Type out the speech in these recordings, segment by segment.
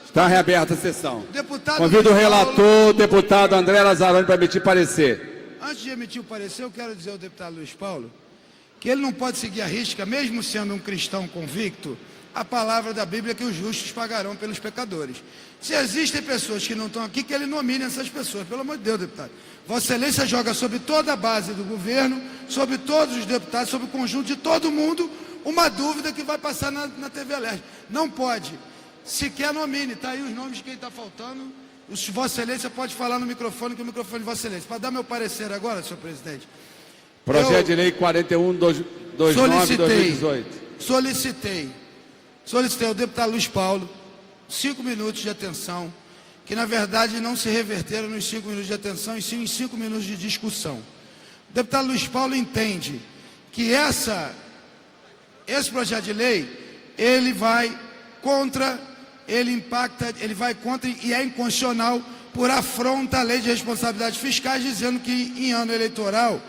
Está reaberta a sessão. Deputado Convido o Luiz Paulo. relator, o deputado André Lazzaroni, para emitir parecer. Antes de emitir o parecer, eu quero dizer ao deputado Luiz Paulo que ele não pode seguir a risca, mesmo sendo um cristão convicto, a palavra da Bíblia que os justos pagarão pelos pecadores. Se existem pessoas que não estão aqui, que ele nomine essas pessoas. Pelo amor de Deus, deputado. Vossa Excelência joga sobre toda a base do governo, sobre todos os deputados, sobre o conjunto de todo mundo, uma dúvida que vai passar na TV Leste. Não pode. Sequer nomine. Está aí os nomes de quem está faltando. Vossa Excelência pode falar no microfone, que é o microfone de Vossa Excelência. Para dar meu parecer agora, senhor presidente. Projeto de lei 4129/2018. Solicitei ao deputado Luiz Paulo 5 minutos de atenção, que na verdade não se reverteram nos 5 minutos de atenção, e sim em 5 minutos de discussão. O deputado Luiz Paulo entende que esse projeto de lei, ele vai contra e é inconstitucional por afronta à lei de responsabilidades fiscais, dizendo que em ano eleitoral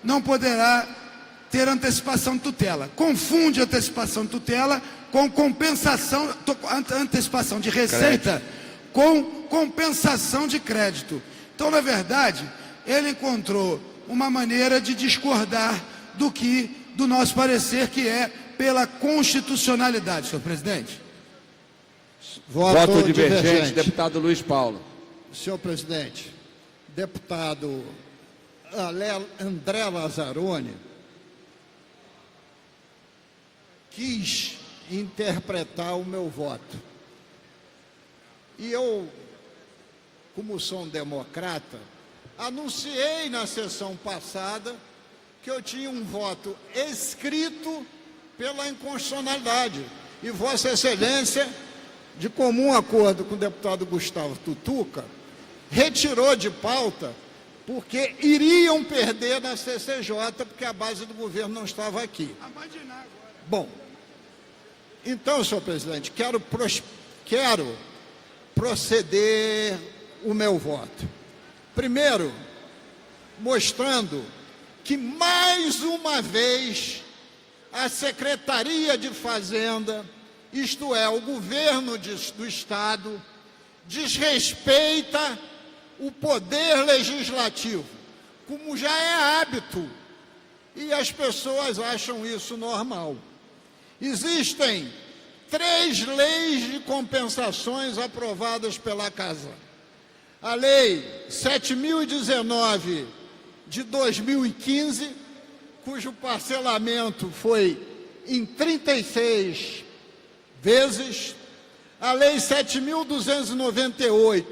não poderá ter antecipação de tutela. Confunde antecipação de tutela com antecipação de receita com compensação de crédito. Então, na verdade, ele encontrou uma maneira de discordar do nosso parecer, que é pela constitucionalidade, senhor presidente. Voto divergente, deputado Luiz Paulo. Senhor presidente, deputado André Lazzaroni quis interpretar o meu voto. E eu, como sou um democrata, anunciei na sessão passada que eu tinha um voto escrito pela inconstitucionalidade. E Vossa Excelência, de comum acordo com o deputado Gustavo Tutuca, retirou de pauta porque iriam perder na CCJ, porque a base do governo não estava aqui. Bom, então, senhor presidente, quero proceder o meu voto. Primeiro, mostrando que, mais uma vez, a Secretaria de Fazenda, isto é, o governo do Estado, desrespeita o poder legislativo, como já é hábito, e as pessoas acham isso normal. Existem 3 leis de compensações aprovadas pela Casa. A Lei 7.019 de 2015, cujo parcelamento foi em 36 vezes. A Lei 7.298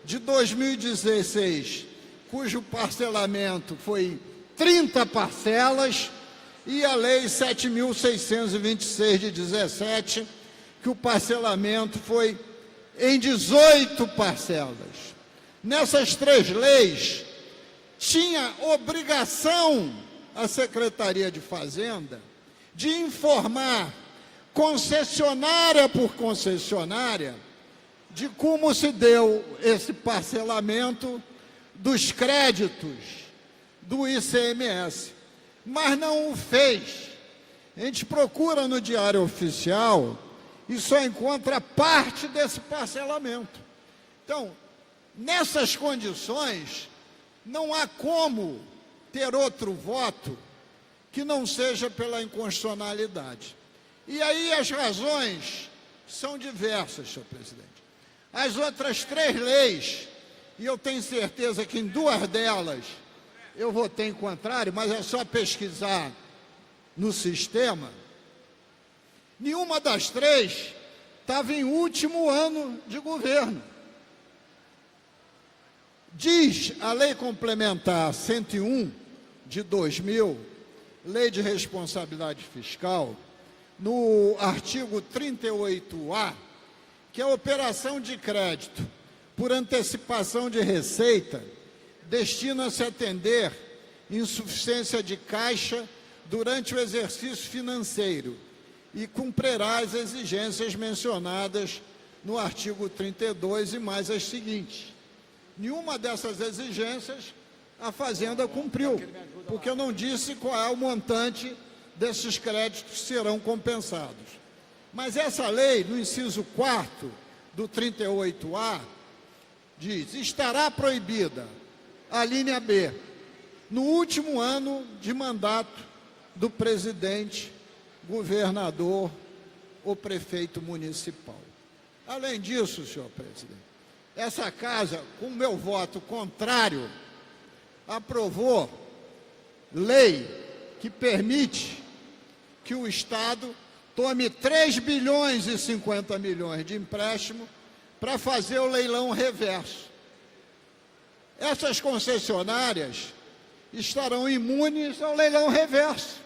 de 2016, cujo parcelamento foi em 30 parcelas, e a Lei 7.626 de 17, que o parcelamento foi em 18 parcelas. Nessas 3 leis, tinha obrigação a Secretaria de Fazenda de informar, concessionária por concessionária, de como se deu esse parcelamento dos créditos do ICMS. Mas não o fez. A gente procura no Diário Oficial e só encontra parte desse parcelamento. Então, nessas condições, não há como ter outro voto que não seja pela inconstitucionalidade. E aí as razões são diversas, senhor presidente. As outras 3 leis, e eu tenho certeza que em 2 delas eu votei em contrário, mas é só pesquisar no sistema, nenhuma das 3 estava em último ano de governo. Diz a Lei Complementar 101 de 2000, Lei de Responsabilidade Fiscal, no artigo 38A, que a operação de crédito por antecipação de receita destina-se a atender insuficiência de caixa durante o exercício financeiro e cumprirá as exigências mencionadas no artigo 32 e mais as seguintes. Nenhuma dessas exigências a Fazenda cumpriu, porque eu não disse qual é o montante desses créditos que serão compensados. Mas essa lei, no inciso 4º, do 38A diz: estará proibida a linha B no último ano de mandato do presidente, governador ou prefeito municipal. Além disso, senhor presidente, essa casa, com meu voto contrário, aprovou lei que permite que o Estado tome 3 bilhões e 50 milhões de empréstimo para fazer o leilão reverso. Essas concessionárias estarão imunes ao leilão reverso,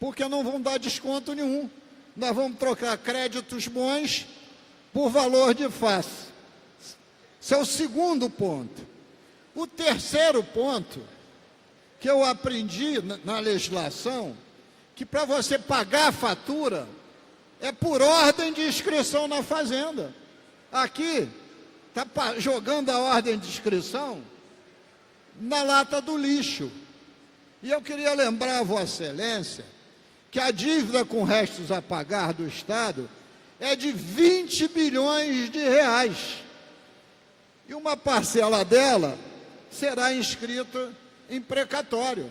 porque não vão dar desconto nenhum. Nós vamos trocar créditos bons por valor de face. Esse é o segundo ponto. O terceiro ponto, que eu aprendi na legislação, que para você pagar a fatura, é por ordem de inscrição na fazenda. Aqui, está jogando a ordem de inscrição na lata do lixo. E eu queria lembrar a Vossa Excelência que a dívida com restos a pagar do Estado é de 20 bilhões de reais. E uma parcela dela será inscrita em precatório.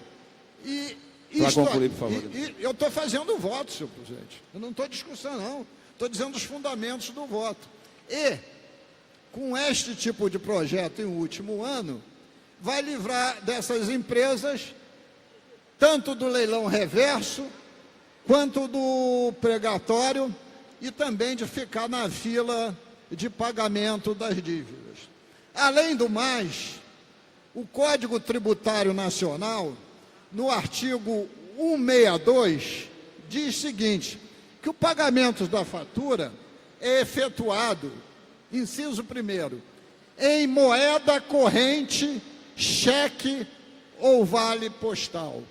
Para concluir, por favor. Eu estou fazendo o voto, senhor presidente. Eu não estou discussão, não. Estou dizendo os fundamentos do voto. E, com este tipo de projeto em último ano, vai livrar dessas empresas tanto do leilão reverso, quanto do precatório, e também de ficar na fila de pagamento das dívidas. Além do mais, o Código Tributário Nacional, no artigo 162, diz o seguinte, que o pagamento da fatura é efetuado, inciso 1º, em moeda corrente, cheque ou vale postal.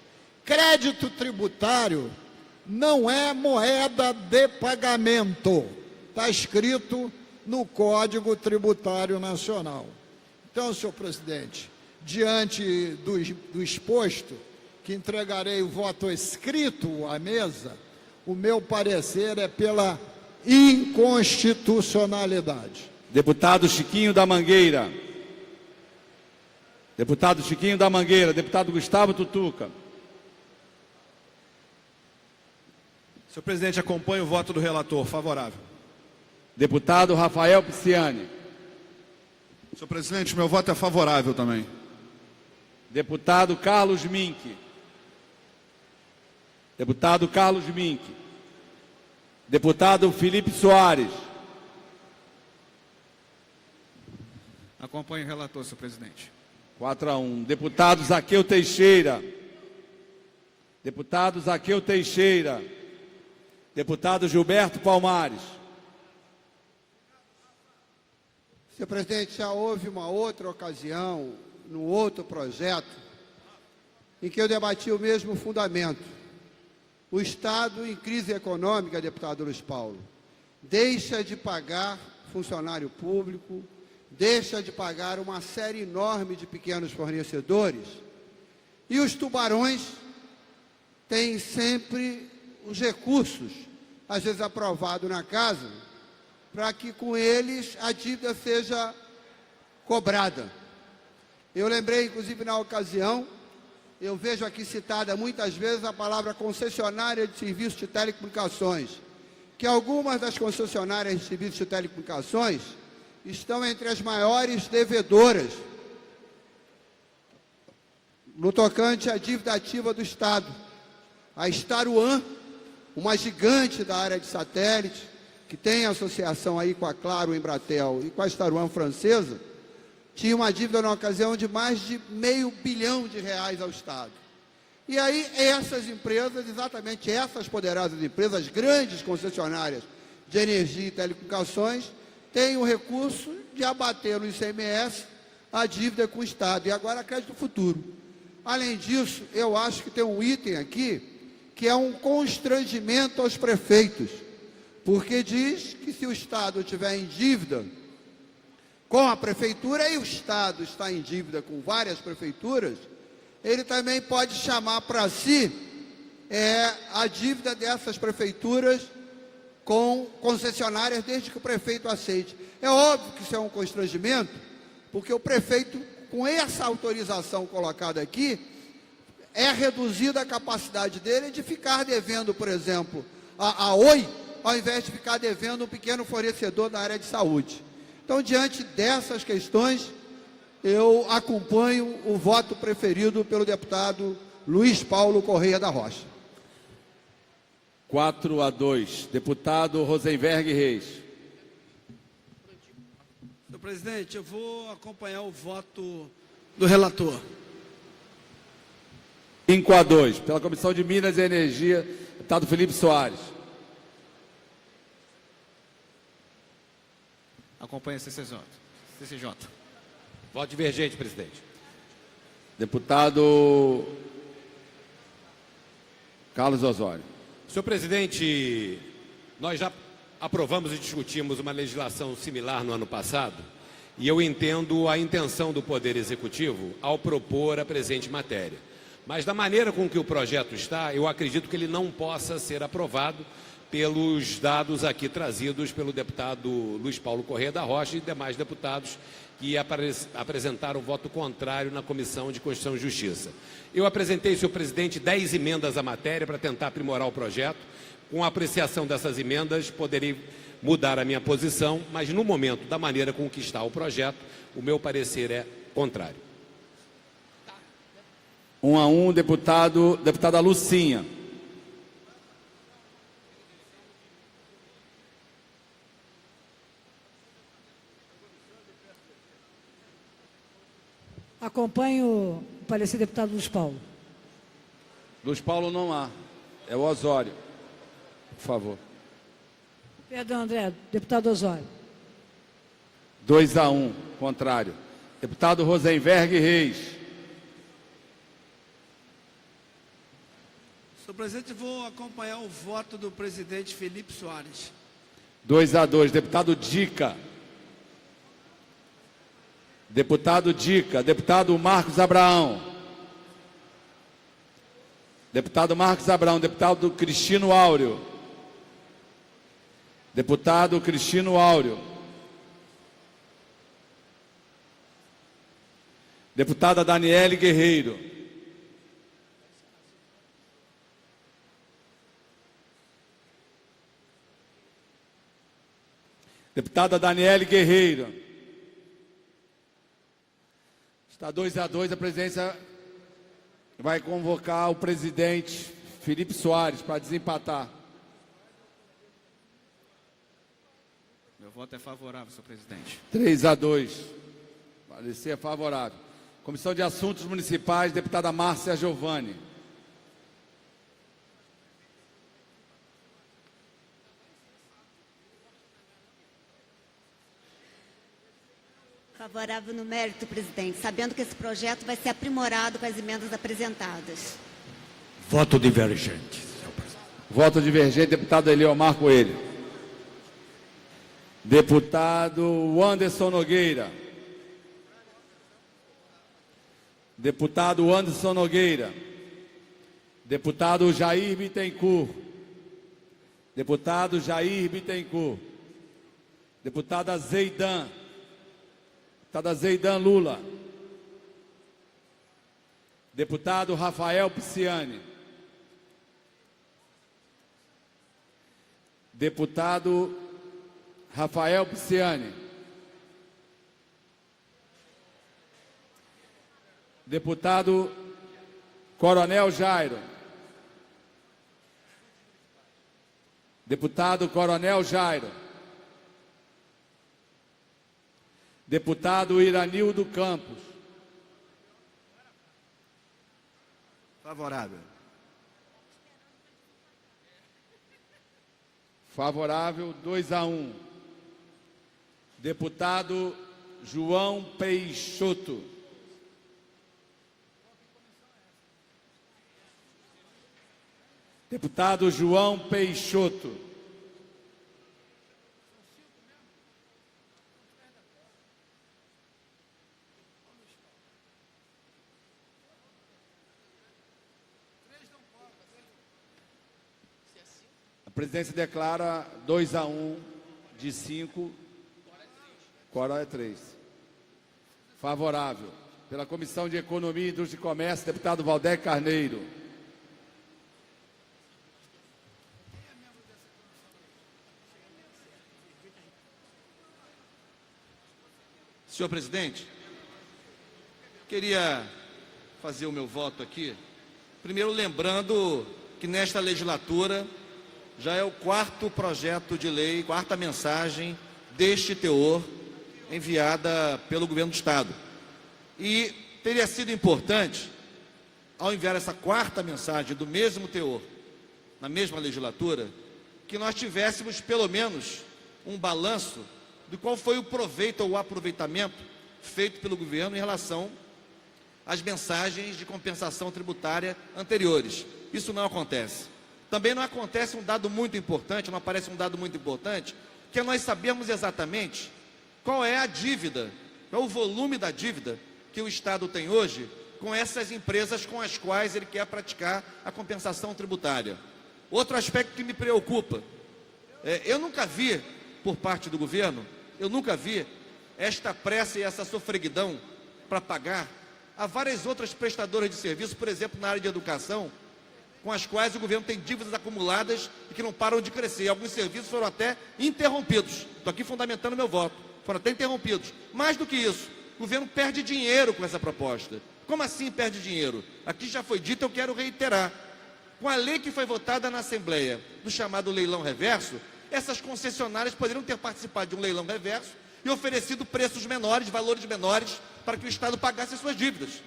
Crédito tributário não é moeda de pagamento. Está escrito no Código Tributário Nacional. Então, senhor presidente, diante do exposto, que entregarei o voto escrito à mesa, o meu parecer é pela inconstitucionalidade. Deputado Chiquinho da Mangueira. Deputado Chiquinho da Mangueira. Deputado Gustavo Tutuca. Senhor presidente, acompanho o voto do relator. Favorável. Deputado Rafael Pisciani. Senhor presidente, meu voto é favorável também. Deputado Carlos Mink. Deputado Carlos Mink. Deputado Felipe Soares. Acompanho o relator, senhor presidente. 4-1. Deputado Zaqueu Teixeira. Deputado Zaqueu Teixeira. Deputado Gilberto Palmares. Senhor presidente, já houve uma outra ocasião, num outro projeto, em que eu debati o mesmo fundamento. O Estado, em crise econômica, deputado Luiz Paulo, deixa de pagar funcionário público, deixa de pagar uma série enorme de pequenos fornecedores, e os tubarões têm sempre os recursos, às vezes aprovados na casa, para que com eles a dívida seja cobrada. Eu lembrei, inclusive, na ocasião, eu vejo aqui citada muitas vezes a palavra concessionária de serviços de telecomunicações, que algumas das concessionárias de serviços de telecomunicações estão entre as maiores devedoras no tocante à dívida ativa do Estado. A Staruan, uma gigante da área de satélite, que tem associação aí com a Claro, Embratel e com a Staruan francesa, tinha uma dívida na ocasião de mais de R$500 bilhão ao Estado. E aí essas empresas, exatamente essas poderosas empresas, grandes concessionárias de energia e telecomunicações, têm o recurso de abater no ICMS a dívida com o Estado. E agora crédito futuro. Além disso, eu acho que tem um item aqui que é um constrangimento aos prefeitos, porque diz que se o Estado estiver em dívida com a prefeitura e o Estado está em dívida com várias prefeituras, ele também pode chamar para si a dívida dessas prefeituras com concessionárias desde que o prefeito aceite. É óbvio que isso é um constrangimento, porque o prefeito, com essa autorização colocada aqui, é reduzida a capacidade dele de ficar devendo, por exemplo, a Oi, ao invés de ficar devendo um pequeno fornecedor da área de saúde. Então, diante dessas questões, eu acompanho o voto preferido pelo deputado Luiz Paulo Correia da Rocha. 4-2. Deputado Rosenberg Reis. Senhor presidente, eu vou acompanhar o voto do relator. 5-2. Pela Comissão de Minas e Energia, deputado Felipe Soares. Acompanha CCJ. Voto divergente, presidente. Deputado Carlos Osório. Senhor presidente, nós já aprovamos e discutimos uma legislação similar no ano passado e eu entendo a intenção do Poder Executivo ao propor a presente matéria. Mas da maneira com que o projeto está, eu acredito que ele não possa ser aprovado pelos dados aqui trazidos pelo deputado Luiz Paulo Correia da Rocha e demais deputados que apresentaram voto contrário na Comissão de Constituição e Justiça. Eu apresentei, senhor presidente, 10 emendas à matéria para tentar aprimorar o projeto. Com a apreciação dessas emendas, poderei mudar a minha posição, mas no momento, da maneira com que está o projeto, o meu parecer é contrário. 1-1, deputada Lucinha. Acompanho o parecer do deputado Luiz Paulo. Luiz Paulo não há. É o Osório. Por favor. Perdão, André. Deputado Osório. 2-1, contrário. Deputado Rosenberg Reis. Senhor presidente, vou acompanhar o voto do presidente Felipe Soares. 2-2, deputado Dica. Deputado Dica. Deputado Marcos Abraão. Deputado Marcos Abraão. Deputado Cristino Áureo. Deputado Cristino Áureo. Deputada Daniele Guerreiro. Deputada Daniele Guerreiro. Está 2-2, a presidência vai convocar o presidente Felipe Soares para desempatar. Meu voto é favorável, senhor presidente. 3-2. Parecer favorável. Comissão de Assuntos Municipais, deputada Márcia Giovanni. Favorável no mérito, presidente, sabendo que esse projeto vai ser aprimorado com as emendas apresentadas. Voto divergente, senhor presidente. Voto divergente, deputado Eliomar Coelho. Deputado Anderson Nogueira. Deputado Anderson Nogueira. Deputado Jair Bittencourt. Deputado Jair Bittencourt. Deputada Zeidan. Deputada Zeidan Lula. Deputado Rafael Pisciani. Deputado Rafael Pisciani. Deputado Coronel Jairo. Deputado Coronel Jairo. Deputado Iranildo Campos. Favorável. Favorável, 2-1. Deputado João Peixoto. Deputado João Peixoto. A A presidência declara 2-1 de 5. Quórum é 3. Favorável. Pela Comissão de Economia, Indústria e Comércio, deputado Valdec Carneiro. Senhor presidente, queria fazer o meu voto aqui, primeiro lembrando que nesta legislatura já é o 4º projeto de lei, 4ª mensagem deste teor enviada pelo governo do Estado. E teria sido importante, ao enviar essa 4ª mensagem do mesmo teor, na mesma legislatura, que nós tivéssemos pelo menos um balanço de qual foi o proveito ou o aproveitamento feito pelo governo em relação às mensagens de compensação tributária anteriores. Isso não acontece. Também não acontece um dado muito importante, não aparece um dado muito importante, que é nós sabemos exatamente qual é a dívida, qual é o volume da dívida que o Estado tem hoje com essas empresas com as quais ele quer praticar a compensação tributária. Outro aspecto que me preocupa, eu nunca vi, por parte do governo, eu nunca vi esta pressa e essa sofreguidão para pagar a várias outras prestadoras de serviço, por exemplo, na área de educação, com as quais o governo tem dívidas acumuladas e que não param de crescer. Alguns serviços foram até interrompidos. Estou aqui fundamentando meu voto. Foram até interrompidos. Mais do que isso, o governo perde dinheiro com essa proposta. Como assim perde dinheiro? Aqui já foi dito, eu quero reiterar. Com a lei que foi votada na Assembleia, do chamado leilão reverso, essas concessionárias poderiam ter participado de um leilão reverso e oferecido preços menores, valores menores, para que o Estado pagasse as suas dívidas.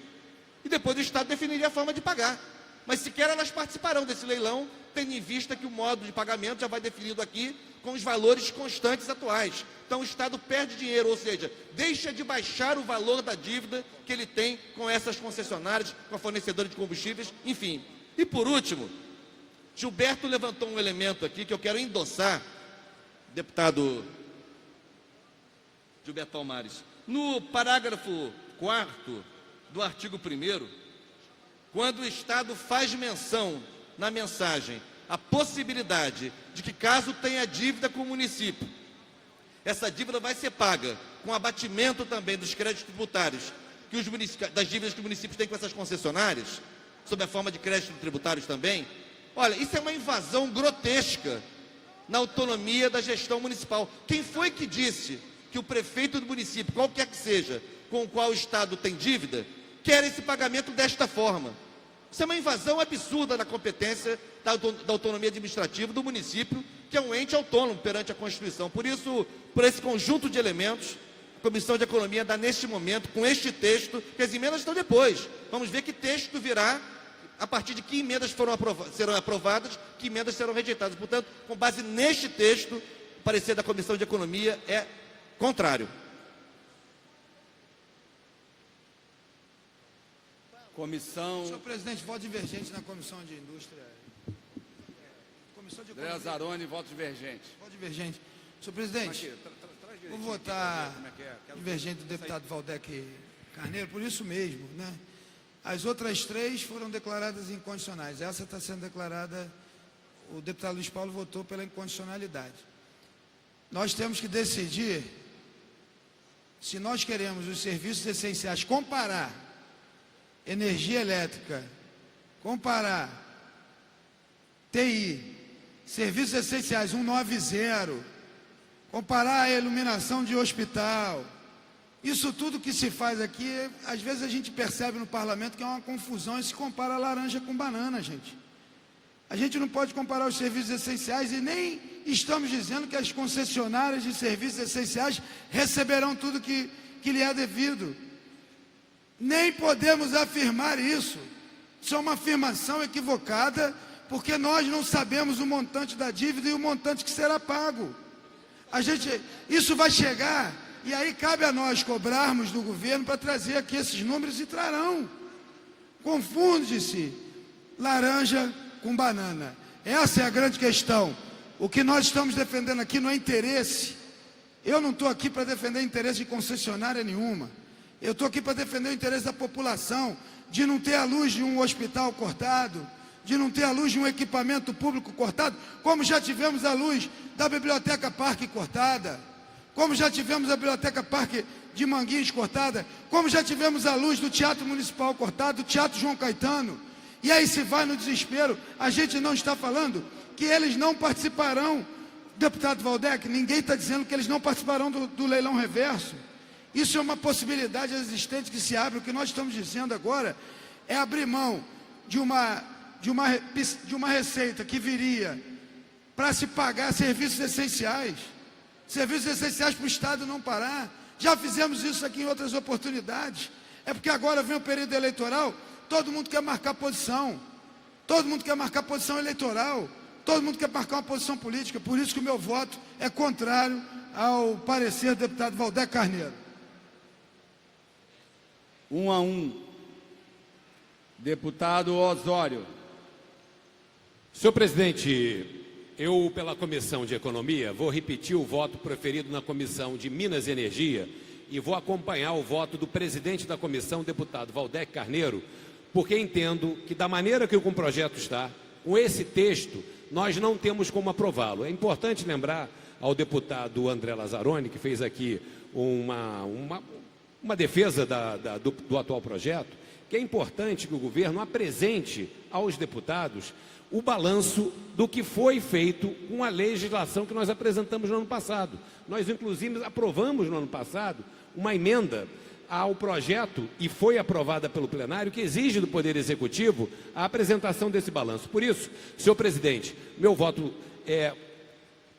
E depois o Estado definiria a forma de pagar. Mas sequer elas participarão desse leilão, tendo em vista que o modo de pagamento já vai definido aqui com os valores constantes atuais. Então o Estado perde dinheiro, ou seja, deixa de baixar o valor da dívida que ele tem com essas concessionárias, com a fornecedora de combustíveis, enfim. E por último, Gilberto levantou um elemento aqui que eu quero endossar, deputado Gilberto Palmares. No parágrafo 4º do artigo 1º, quando o Estado faz menção na mensagem a possibilidade de que, caso tenha dívida com o município, essa dívida vai ser paga com abatimento também dos créditos tributários, das dívidas que os municípios têm com essas concessionárias, sob a forma de créditos tributários também. Olha, isso é uma invasão grotesca na autonomia da gestão municipal. Quem foi que disse que o prefeito do município, qualquer que seja, com o qual o Estado tem dívida, quer esse pagamento desta forma? Isso é uma invasão absurda da competência da autonomia administrativa do município, que é um ente autônomo perante a Constituição. Por isso, por esse conjunto de elementos, a Comissão de Economia dá neste momento, com este texto, que as emendas estão depois. Vamos ver que texto virá, a partir de que emendas serão aprovadas, que emendas serão rejeitadas. Portanto, com base neste texto, o parecer da Comissão de Economia é contrário. Comissão... Senhor presidente, voto divergente na Comissão de Indústria. Comissão de André Economia. Zaroni, voto divergente. Voto divergente. Senhor presidente, vou votar divergente do deputado Valdec Carneiro, por isso mesmo, né? As outras 3 foram declaradas incondicionais. Essa está sendo declarada, o deputado Luiz Paulo votou pela incondicionalidade. Nós temos que decidir se nós queremos os serviços essenciais, comparar energia elétrica, comparar TI, serviços essenciais 190, comparar a iluminação de hospital. Isso tudo que se faz aqui, às vezes a gente percebe no parlamento que é uma confusão e se compara laranja com banana, gente. A gente não pode comparar os serviços essenciais e nem estamos dizendo que as concessionárias de serviços essenciais receberão tudo que lhe é devido. Nem podemos afirmar isso. Isso é uma afirmação equivocada, porque nós não sabemos o montante da dívida e o montante que será pago. Isso vai chegar, e aí cabe a nós cobrarmos do governo para trazer aqui esses números, e trarão. Confunde-se laranja com banana. Essa é a grande questão. O que nós estamos defendendo aqui não é interesse. Eu não estou aqui para defender interesse de concessionária nenhuma. Eu estou aqui para defender o interesse da população, de não ter a luz de um hospital cortado, de não ter a luz de um equipamento público cortado, como já tivemos a luz da Biblioteca Parque cortada, como já tivemos a Biblioteca Parque de Manguinhos cortada, como já tivemos a luz do Teatro Municipal cortado, do Teatro João Caetano. E aí se vai no desespero. A gente não está falando que eles não participarão, deputado Valdec, ninguém está dizendo que eles não participarão do leilão reverso. Isso é uma possibilidade existente que se abre. O que nós estamos dizendo agora é abrir mão de uma receita que viria para se pagar serviços essenciais para o Estado não parar. Já fizemos isso aqui em outras oportunidades. É porque agora vem o período eleitoral, todo mundo quer marcar posição, todo mundo quer marcar posição eleitoral, todo mundo quer marcar uma posição política. Por isso que o meu voto é contrário ao parecer do deputado Valdec Carneiro. 1 a 1. Deputado Osório. Senhor presidente, eu, pela Comissão de Economia, vou repetir o voto preferido na Comissão de Minas e Energia e vou acompanhar o voto do presidente da comissão, deputado Valdec Carneiro, porque entendo que, da maneira que o projeto está, com esse texto, nós não temos como aprová-lo. É importante lembrar ao deputado André Lazzaroni, que fez aqui uma defesa do atual projeto, que é importante que o governo apresente aos deputados o balanço do que foi feito com a legislação que nós apresentamos no ano passado. Nós, inclusive, aprovamos no ano passado uma emenda ao projeto, e foi aprovada pelo plenário, que exige do Poder Executivo a apresentação desse balanço. Por isso, senhor presidente, meu voto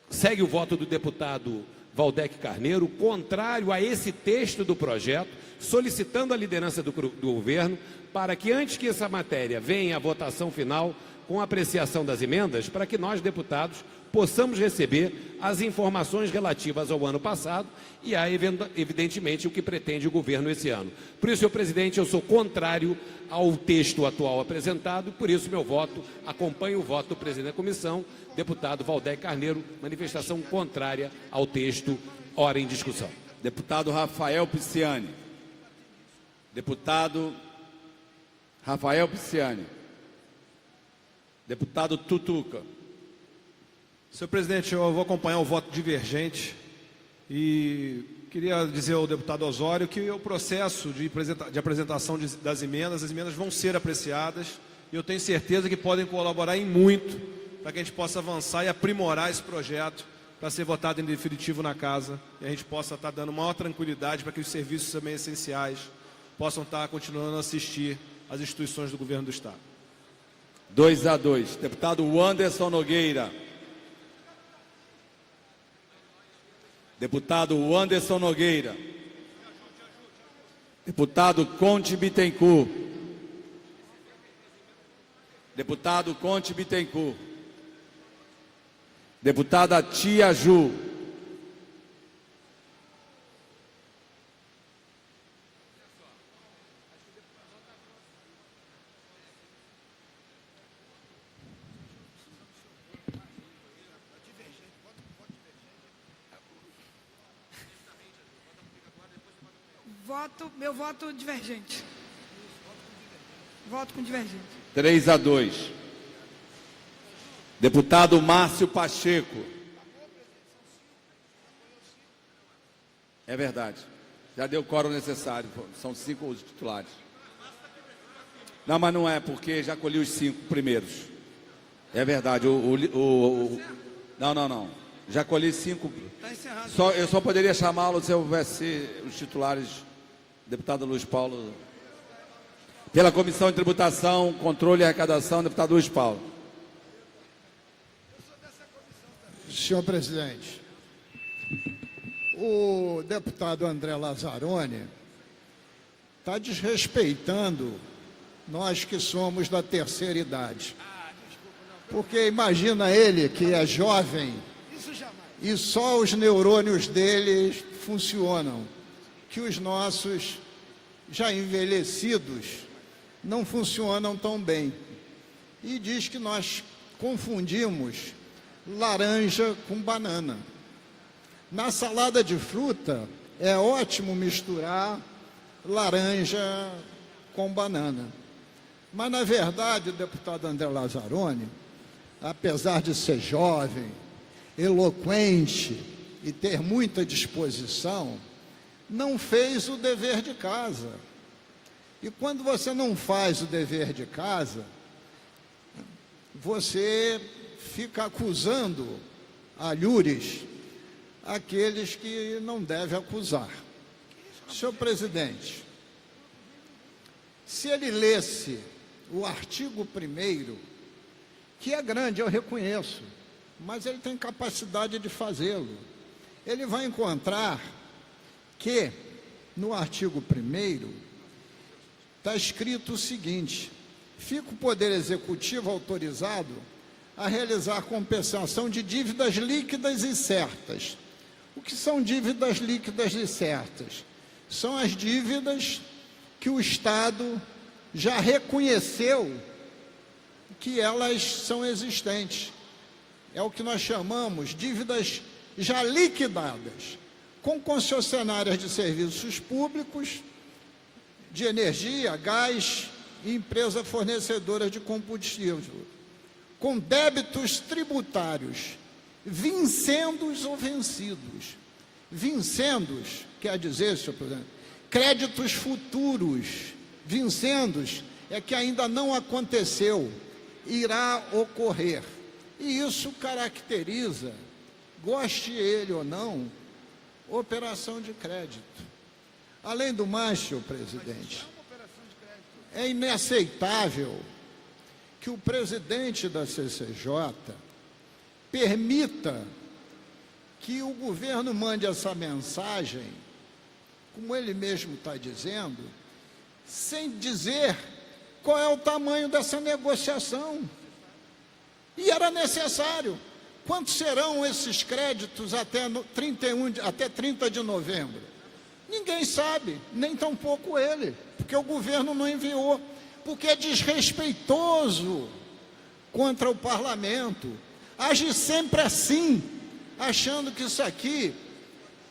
segue o voto do deputado Valdec Carneiro, contrário a esse texto do projeto, solicitando a liderança do governo para que, antes que essa matéria venha à votação final, com a apreciação das emendas, para que nós, deputados, possamos receber as informações relativas ao ano passado e a, evidentemente, o que pretende o governo esse ano. Por isso, senhor presidente, eu sou contrário ao texto atual apresentado, por isso meu voto acompanha o voto do presidente da comissão, deputado Valdec Carneiro, manifestação contrária ao texto, ora em discussão. Deputado Rafael Pisciani. Deputado Rafael Pisciani. Deputado Tutuca. Senhor presidente, eu vou acompanhar o voto divergente e queria dizer ao deputado Osório que o processo de apresentação das emendas, as emendas vão ser apreciadas e eu tenho certeza que podem colaborar em muito para que a gente possa avançar e aprimorar esse projeto para ser votado em definitivo na casa e a gente possa estar dando maior tranquilidade para que os serviços também essenciais possam estar continuando a assistir às instituições do governo do Estado. 2 a 2. Deputado Anderson Nogueira. Deputado Anderson Nogueira. Deputado Conte Bittencourt. Deputado Conte Bittencourt. Deputada Tia Ju. Meu voto divergente. Voto com divergente. 3 a 2. Deputado Márcio Pacheco. É verdade. Já deu o quórum necessário. São 5 os titulares. Não, mas não é, porque já colhi os 5 primeiros. É verdade. Não. Já colhi 5. Eu só poderia chamá-lo se houvesse os titulares. Deputado Luiz Paulo. Pela Comissão de Tributação, Controle e Arrecadação, deputado Luiz Paulo. Senhor presidente, o deputado André Lazzaroni está desrespeitando nós que somos da terceira idade. Porque imagina ele que é jovem e só os neurônios dele funcionam, que os nossos já envelhecidos não funcionam tão bem. E diz que nós confundimos laranja com banana. Na salada de fruta é ótimo misturar laranja com banana. Mas, na verdade, o deputado André Lazzaroni, apesar de ser jovem, eloquente e ter muita disposição, não fez o dever de casa. E quando você não faz o dever de casa, você fica acusando alhures aqueles que não deve acusar. Senhor presidente, se ele lesse o artigo 1º, que é grande, eu reconheço, mas ele tem capacidade de fazê-lo, ele vai encontrar que no artigo 1º está escrito o seguinte: fica o Poder Executivo autorizado a realizar compensação de dívidas líquidas e certas. O que são dívidas líquidas e certas? São as dívidas que o Estado já reconheceu que elas são existentes. É o que nós chamamos de dívidas já liquidadas, com concessionárias de serviços públicos, de energia, gás e empresas fornecedoras de combustível, com débitos tributários, vincendos ou vencidos. Vincendos quer dizer, senhor presidente, créditos futuros. Vincendos é que ainda não aconteceu, irá ocorrer. E isso caracteriza, goste ele ou não, operação de crédito. Além do mais, senhor presidente, é inaceitável que o presidente da CCJ permita que o governo mande essa mensagem, como ele mesmo está dizendo, sem dizer qual é o tamanho dessa negociação. E era necessário. Quantos serão esses créditos até 30 de novembro? Ninguém sabe, nem tampouco ele, porque o governo não enviou, porque é desrespeitoso contra o parlamento. Age sempre assim, achando que isso aqui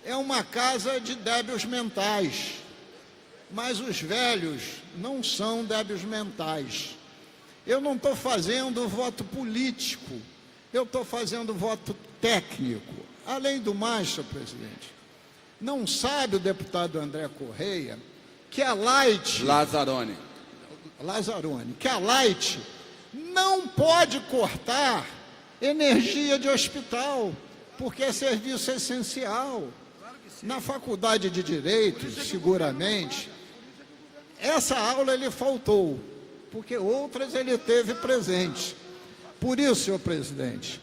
é uma casa de débeis mentais. Mas os velhos não são débeis mentais. Eu não estou fazendo voto político, eu estou fazendo voto técnico. Além do mais, senhor presidente, não sabe o deputado André Correia que a Light... Lazzaroni, que a Light não pode cortar energia de hospital, porque é serviço essencial. Na faculdade de Direito, seguramente, essa aula ele faltou, porque outras ele teve presente. Por isso, senhor presidente,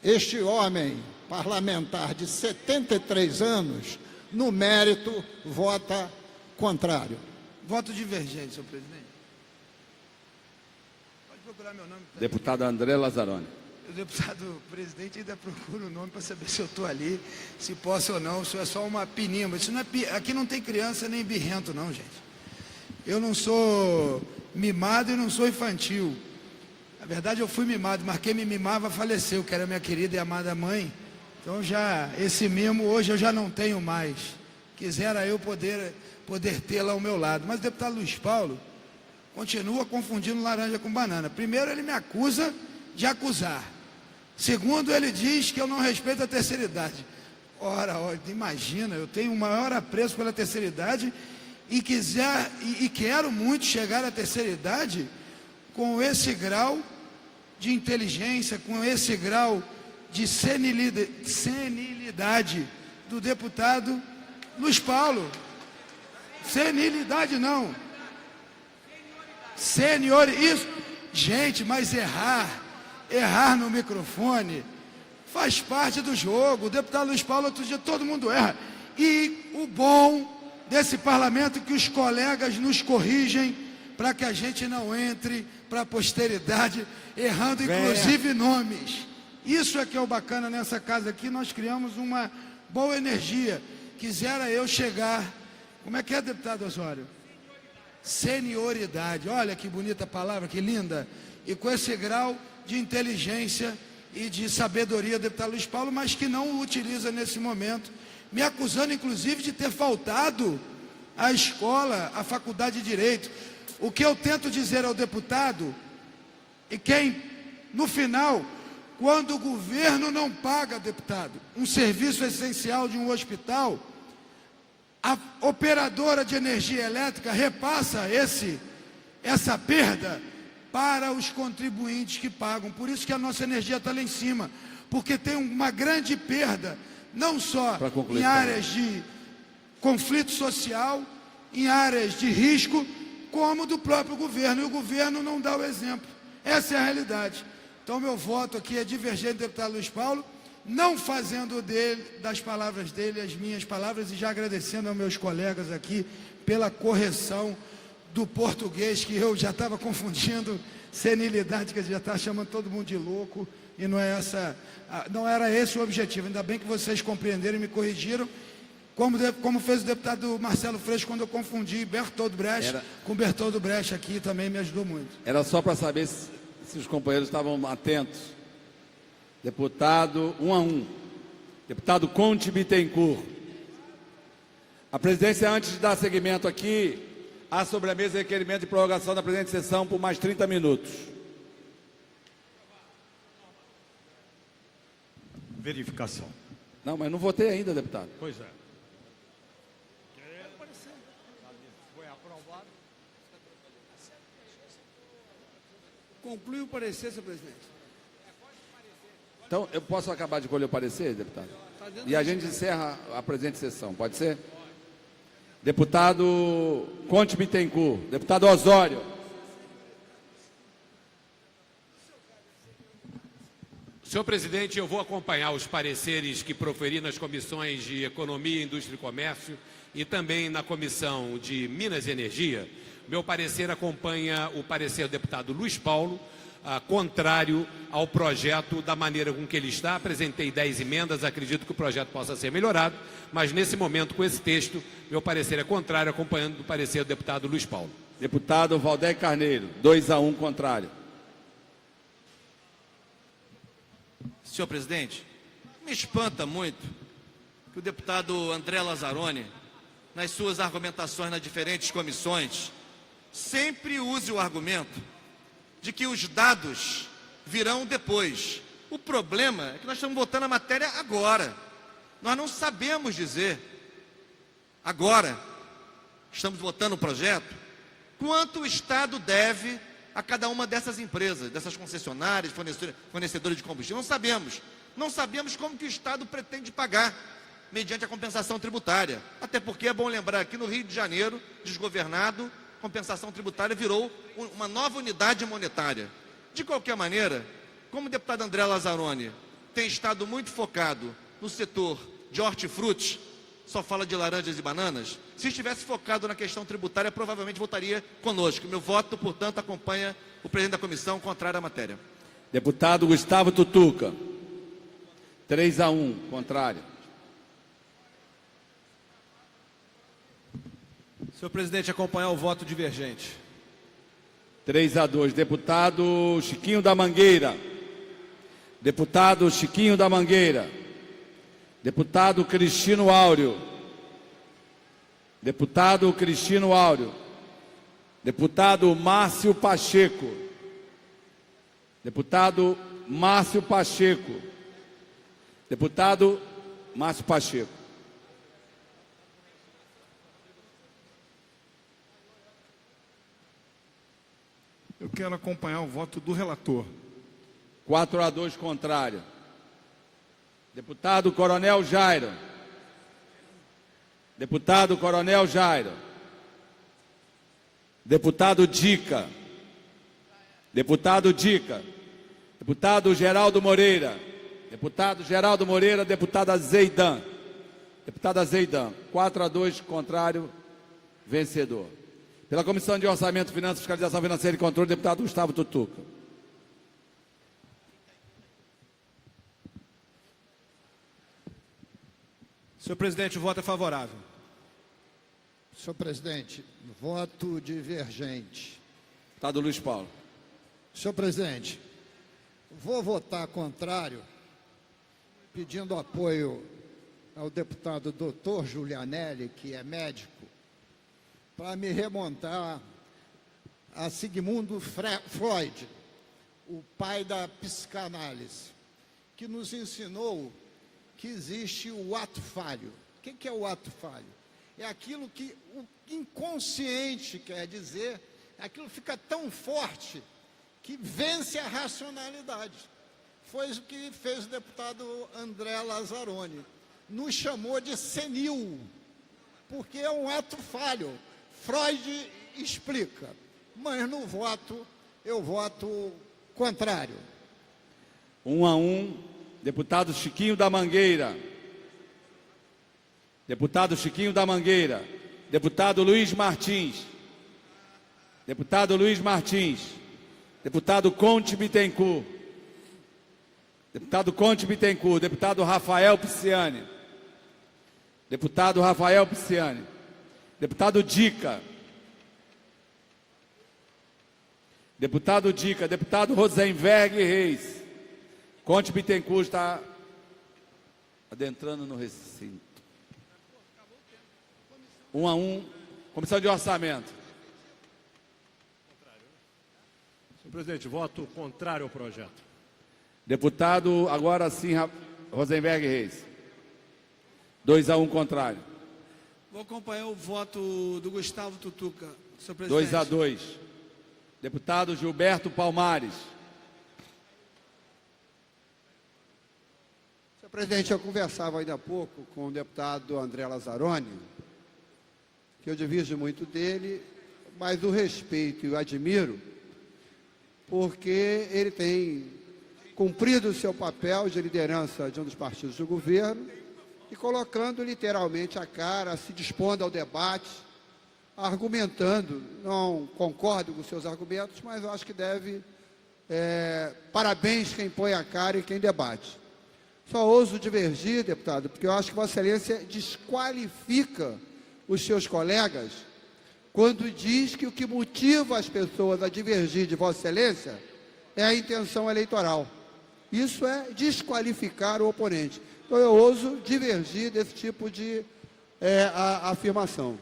este homem parlamentar de 73 anos, no mérito, vota contrário. Voto divergente, senhor presidente. Pode procurar meu nome. deputado André Lazzaroni. O deputado presidente ainda procura o nome para saber se eu estou ali, se posso ou não. Isso é só uma pininha. Isso não é, aqui não tem criança nem birrento, não, gente. Eu não sou mimado e não sou infantil. Na verdade, eu fui mimado, mas quem me mimava faleceu, que era minha querida e amada mãe. Então, já esse mimo hoje eu já não tenho mais. Quisera eu poder tê-la ao meu lado. Mas o deputado Luiz Paulo continua confundindo laranja com banana. Primeiro, ele me acusa de acusar. Segundo, ele diz que eu não respeito a terceira idade. Ora, imagina, eu tenho o maior apreço pela terceira idade e quero muito chegar à terceira idade com esse grau de inteligência, com esse grau de senilidade do deputado Luiz Paulo. Senilidade não. Senhor, isso. Gente, mas errar no microfone faz parte do jogo. O deputado Luiz Paulo, outro dia, todo mundo erra. E o bom desse parlamento é que os colegas nos corrigem para que a gente não entre para a posteridade errando inclusive nomes. Isso é que é o bacana nessa casa aqui. Nós criamos uma boa energia. Quisera eu chegar, como é que é, deputado Osório? Senioridade. Olha que bonita palavra, que linda. E com esse grau de inteligência e de sabedoria do deputado Luiz Paulo, mas que não o utiliza nesse momento, me acusando inclusive de ter faltado à escola, à faculdade de Direito. O que eu tento dizer ao deputado, e quem, no final, quando o governo não paga, deputado, um serviço essencial de um hospital, a operadora de energia elétrica repassa essa perda para os contribuintes que pagam. Por isso que a nossa energia está lá em cima, porque tem uma grande perda, não só em áreas de conflito social, em áreas de risco, como do próprio governo, e o governo não dá o exemplo. Essa é a realidade. Então, meu voto aqui é divergente do deputado Luiz Paulo, não fazendo das palavras dele as minhas palavras, e já agradecendo aos meus colegas aqui pela correção do português, que eu já estava confundindo senilidade, que já estava chamando todo mundo de louco, e não era esse o objetivo. Ainda bem que vocês compreenderam e me corrigiram, como fez o deputado Marcelo Freixo, quando eu confundi Bertold Brecht com Bertold Brecht aqui, também me ajudou muito. Era só para saber se os companheiros estavam atentos. Deputado 1 a 1. Deputado Conte Bittencourt. A presidência, antes de dar seguimento aqui, há sobre a mesa requerimento de prorrogação da presente sessão por mais 30 minutos. Verificação. Não, mas não votei ainda, deputado. Pois é. Conclui o parecer, senhor presidente. Então, eu posso acabar de colher o parecer, deputado? E a gente encerra a presente sessão, pode ser? Deputado Conte Bittencourt. Deputado Osório. Senhor presidente, eu vou acompanhar os pareceres que proferi nas comissões de Economia, Indústria e Comércio e também na Comissão de Minas e Energia. Meu parecer acompanha o parecer do deputado Luiz Paulo, contrário ao projeto da maneira com que ele está. Apresentei 10 emendas, acredito que o projeto possa ser melhorado, mas nesse momento, com esse texto, meu parecer é contrário, acompanhando o parecer do deputado Luiz Paulo. Deputado Valdeir Carneiro, 2 a 1, contrário. Senhor presidente, me espanta muito que o deputado André Lazzaroni, nas suas argumentações nas diferentes comissões, sempre use o argumento de que os dados virão depois. O problema é que nós estamos votando a matéria agora. Nós não sabemos dizer, agora, estamos votando o projeto, quanto o Estado deve a cada uma dessas empresas, dessas concessionárias, fornecedores de combustível. Não sabemos. Não sabemos como que o Estado pretende pagar, mediante a compensação tributária. Até porque é bom lembrar que no Rio de Janeiro, desgovernado, compensação tributária virou uma nova unidade monetária. De qualquer maneira, como o deputado André Lazzaroni tem estado muito focado no setor de hortifruti, só fala de laranjas e bananas, se estivesse focado na questão tributária, provavelmente votaria conosco. Meu voto, portanto, acompanha o presidente da comissão, contrário à matéria. Deputado Gustavo Tutuca, 3 a 1, contrário. Senhor presidente, acompanhar o voto divergente. 3 a 2. Deputado Chiquinho da Mangueira. Deputado Chiquinho da Mangueira. Deputado Cristino Áureo. Deputado Cristino Áureo. Deputado Márcio Pacheco. Deputado Márcio Pacheco. Deputado Márcio Pacheco. Eu quero acompanhar o voto do relator. 4 a 2, contrário. Deputado Coronel Jairo. Deputado Coronel Jairo. Deputado Dica. Deputado Dica. Deputado Geraldo Moreira. Deputado Geraldo Moreira. Deputada Zeidan. Deputada Zeidan. 4 a 2, contrário, vencedor. Pela Comissão de Orçamento, Finanças, Fiscalização Financeira e Controle, deputado Gustavo Tutuca. Senhor presidente, o voto é favorável. Senhor presidente, voto divergente. Deputado Luiz Paulo. Senhor presidente, vou votar contrário, pedindo apoio ao deputado Dr. Giulianelli, que é médico, para me remontar a Sigmund Freud, o pai da psicanálise, que nos ensinou que existe o ato falho. O que é o ato falho? É aquilo que o inconsciente quer dizer, aquilo fica tão forte que vence a racionalidade. Foi o que fez o deputado André Lazzaroni. Nos chamou de senil, porque é um ato falho. Freud explica, mas no voto, eu voto contrário. 1 a 1, deputado Chiquinho da Mangueira. Deputado Chiquinho da Mangueira. Deputado Luiz Martins. Deputado Luiz Martins. Deputado Conte Bittencourt. Deputado Conte Bittencourt. Deputado Rafael Pisciani. Deputado Rafael Pisciani. Deputado Dica. Deputado Dica. Deputado Rosenberg Reis. Conte Bittencourt está adentrando no recinto. 1 a 1. Comissão de Orçamento. Senhor presidente, voto contrário ao projeto. Deputado, agora sim, Rosenberg Reis. 2 a 1 contrário. Vou acompanhar o voto do Gustavo Tutuca, senhor presidente. 2 a 2. Deputado Gilberto Palmares. Senhor presidente, eu conversava ainda há pouco com o deputado André Lazzaroni, que eu divirjo muito dele, mas o respeito e o admiro, porque ele tem cumprido o seu papel de liderança de um dos partidos do governo e colocando literalmente a cara, se dispondo ao debate, argumentando. Não concordo com os seus argumentos, mas eu acho que deve parabéns quem põe a cara e quem debate. Só ouso divergir, deputado, porque eu acho que Vossa Excelência desqualifica os seus colegas quando diz que o que motiva as pessoas a divergir de Vossa Excelência é a intenção eleitoral. Isso é desqualificar o oponente. Então eu ouso divergir desse tipo de afirmação.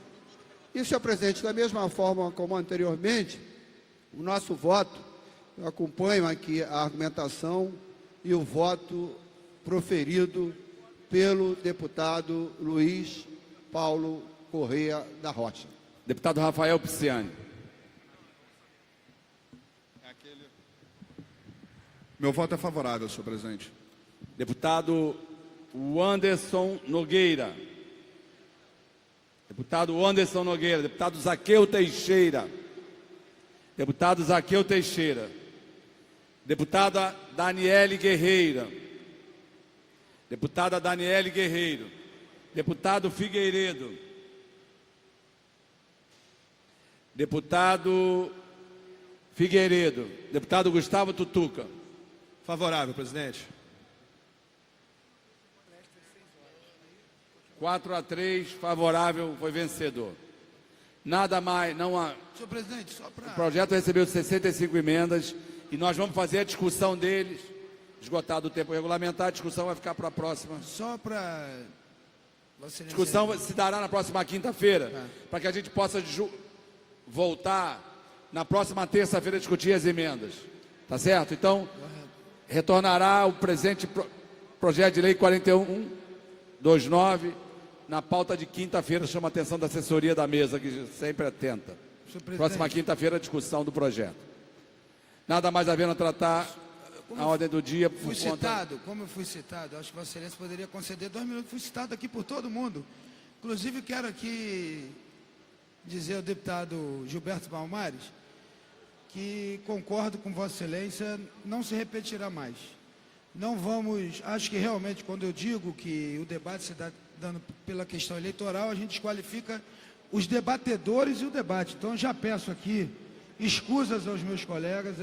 E, senhor presidente, da mesma forma como anteriormente, o nosso voto, eu acompanho aqui a argumentação e o voto proferido pelo deputado Luiz Paulo Correia da Rocha. Deputado Rafael Pisciani. Meu voto é favorável, senhor presidente. Deputado Anderson Nogueira. Deputado Anderson Nogueira. Deputado Zaqueu Teixeira. Deputado Zaqueu Teixeira. Deputada Daniele Guerreira. Deputada Daniele Guerreiro. Deputado Figueiredo. Deputado Figueiredo. Deputado Gustavo Tutuca. Favorável, presidente. 4 a 3, favorável, foi vencedor. Nada mais, não há. Senhor presidente, só para... O projeto recebeu 65 emendas e nós vamos fazer a discussão deles. Esgotado o tempo regulamentar, a discussão vai ficar para a próxima. Só para... Discussão se dará na próxima quinta-feira, para que a gente possa voltar na próxima terça-feira a discutir as emendas. Tá certo? Então, retornará o presente projeto de lei 4129 na pauta de quinta-feira. Chama a atenção da assessoria da mesa, que sempre atenta. Próxima quinta-feira, a discussão do projeto. Nada mais havendo a tratar na ordem do dia. Como eu fui citado, acho que Vossa Excelência poderia conceder 2 minutos. Fui citado aqui por todo mundo. Inclusive, quero aqui dizer ao deputado Gilberto Palmares que concordo com Vossa Excelência, não se repetirá mais. Não vamos, acho que realmente quando eu digo que o debate se dá dando pela questão eleitoral, a gente desqualifica os debatedores e o debate. Então eu já peço aqui escusas aos meus colegas,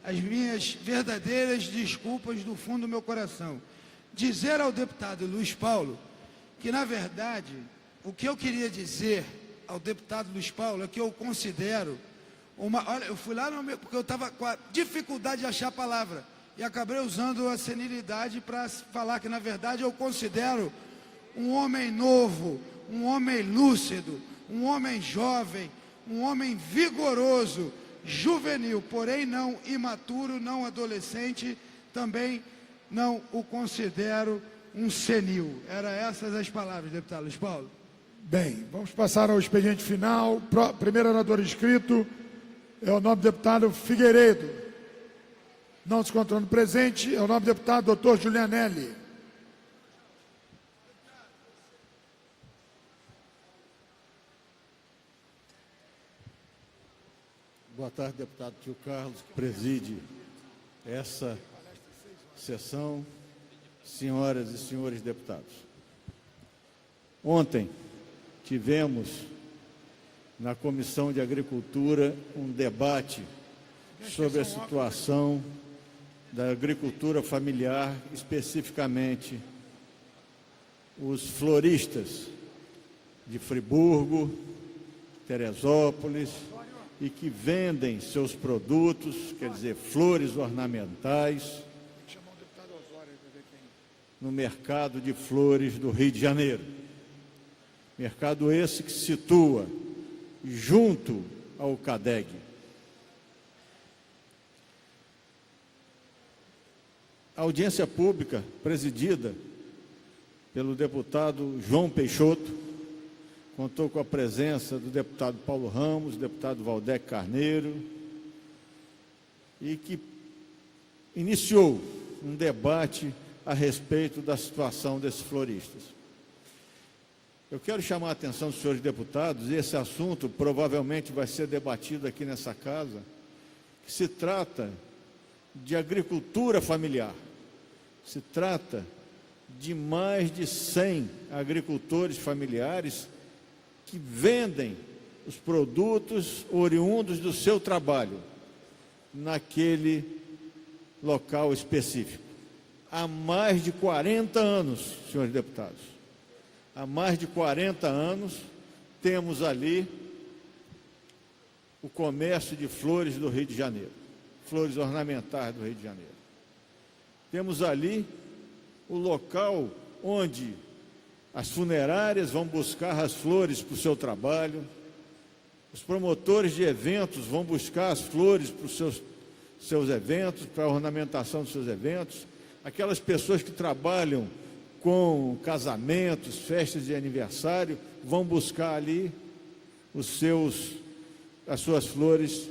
as minhas verdadeiras desculpas do fundo do meu coração. Dizer ao deputado Luiz Paulo que, na verdade, o que eu queria dizer ao deputado Luiz Paulo é que eu considero olha, eu fui lá porque eu estava com a dificuldade de achar a palavra e acabei usando a senilidade para falar que, na verdade, eu considero um homem novo, um homem lúcido, um homem jovem, um homem vigoroso, juvenil, porém não imaturo, não adolescente, também não o considero um senil. Eram essas as palavras, deputado Luiz Paulo. Bem, vamos passar ao expediente final. Primeiro orador inscrito é o nobre deputado Figueiredo. Não se encontrando presente, é o nobre deputado doutor Giulianelli. Boa tarde, deputado Tio Carlos, que preside essa sessão, senhoras e senhores deputados. Ontem tivemos na Comissão de Agricultura um debate sobre a situação da agricultura familiar, especificamente os floristas de Friburgo, Teresópolis, e que vendem seus produtos, quer dizer, flores ornamentais, no mercado de flores do Rio de Janeiro. Mercado esse que se situa junto ao CADEG. A audiência pública presidida pelo deputado João Peixoto contou com a presença do deputado Paulo Ramos, deputado Valdec Carneiro, e que iniciou um debate a respeito da situação desses floristas. Eu quero chamar a atenção dos senhores deputados, e esse assunto provavelmente vai ser debatido aqui nessa casa, que se trata de agricultura familiar. Se trata de mais de 100 agricultores familiares que vendem os produtos oriundos do seu trabalho naquele local específico. Há mais de 40 anos, senhores deputados, há mais de 40 anos, temos ali o comércio de flores do Rio de Janeiro, flores ornamentais do Rio de Janeiro. Temos ali o local onde as funerárias vão buscar as flores para o seu trabalho, os promotores de eventos vão buscar as flores para os seus eventos, para a ornamentação dos seus eventos, aquelas pessoas que trabalham com casamentos, festas de aniversário, vão buscar ali as suas flores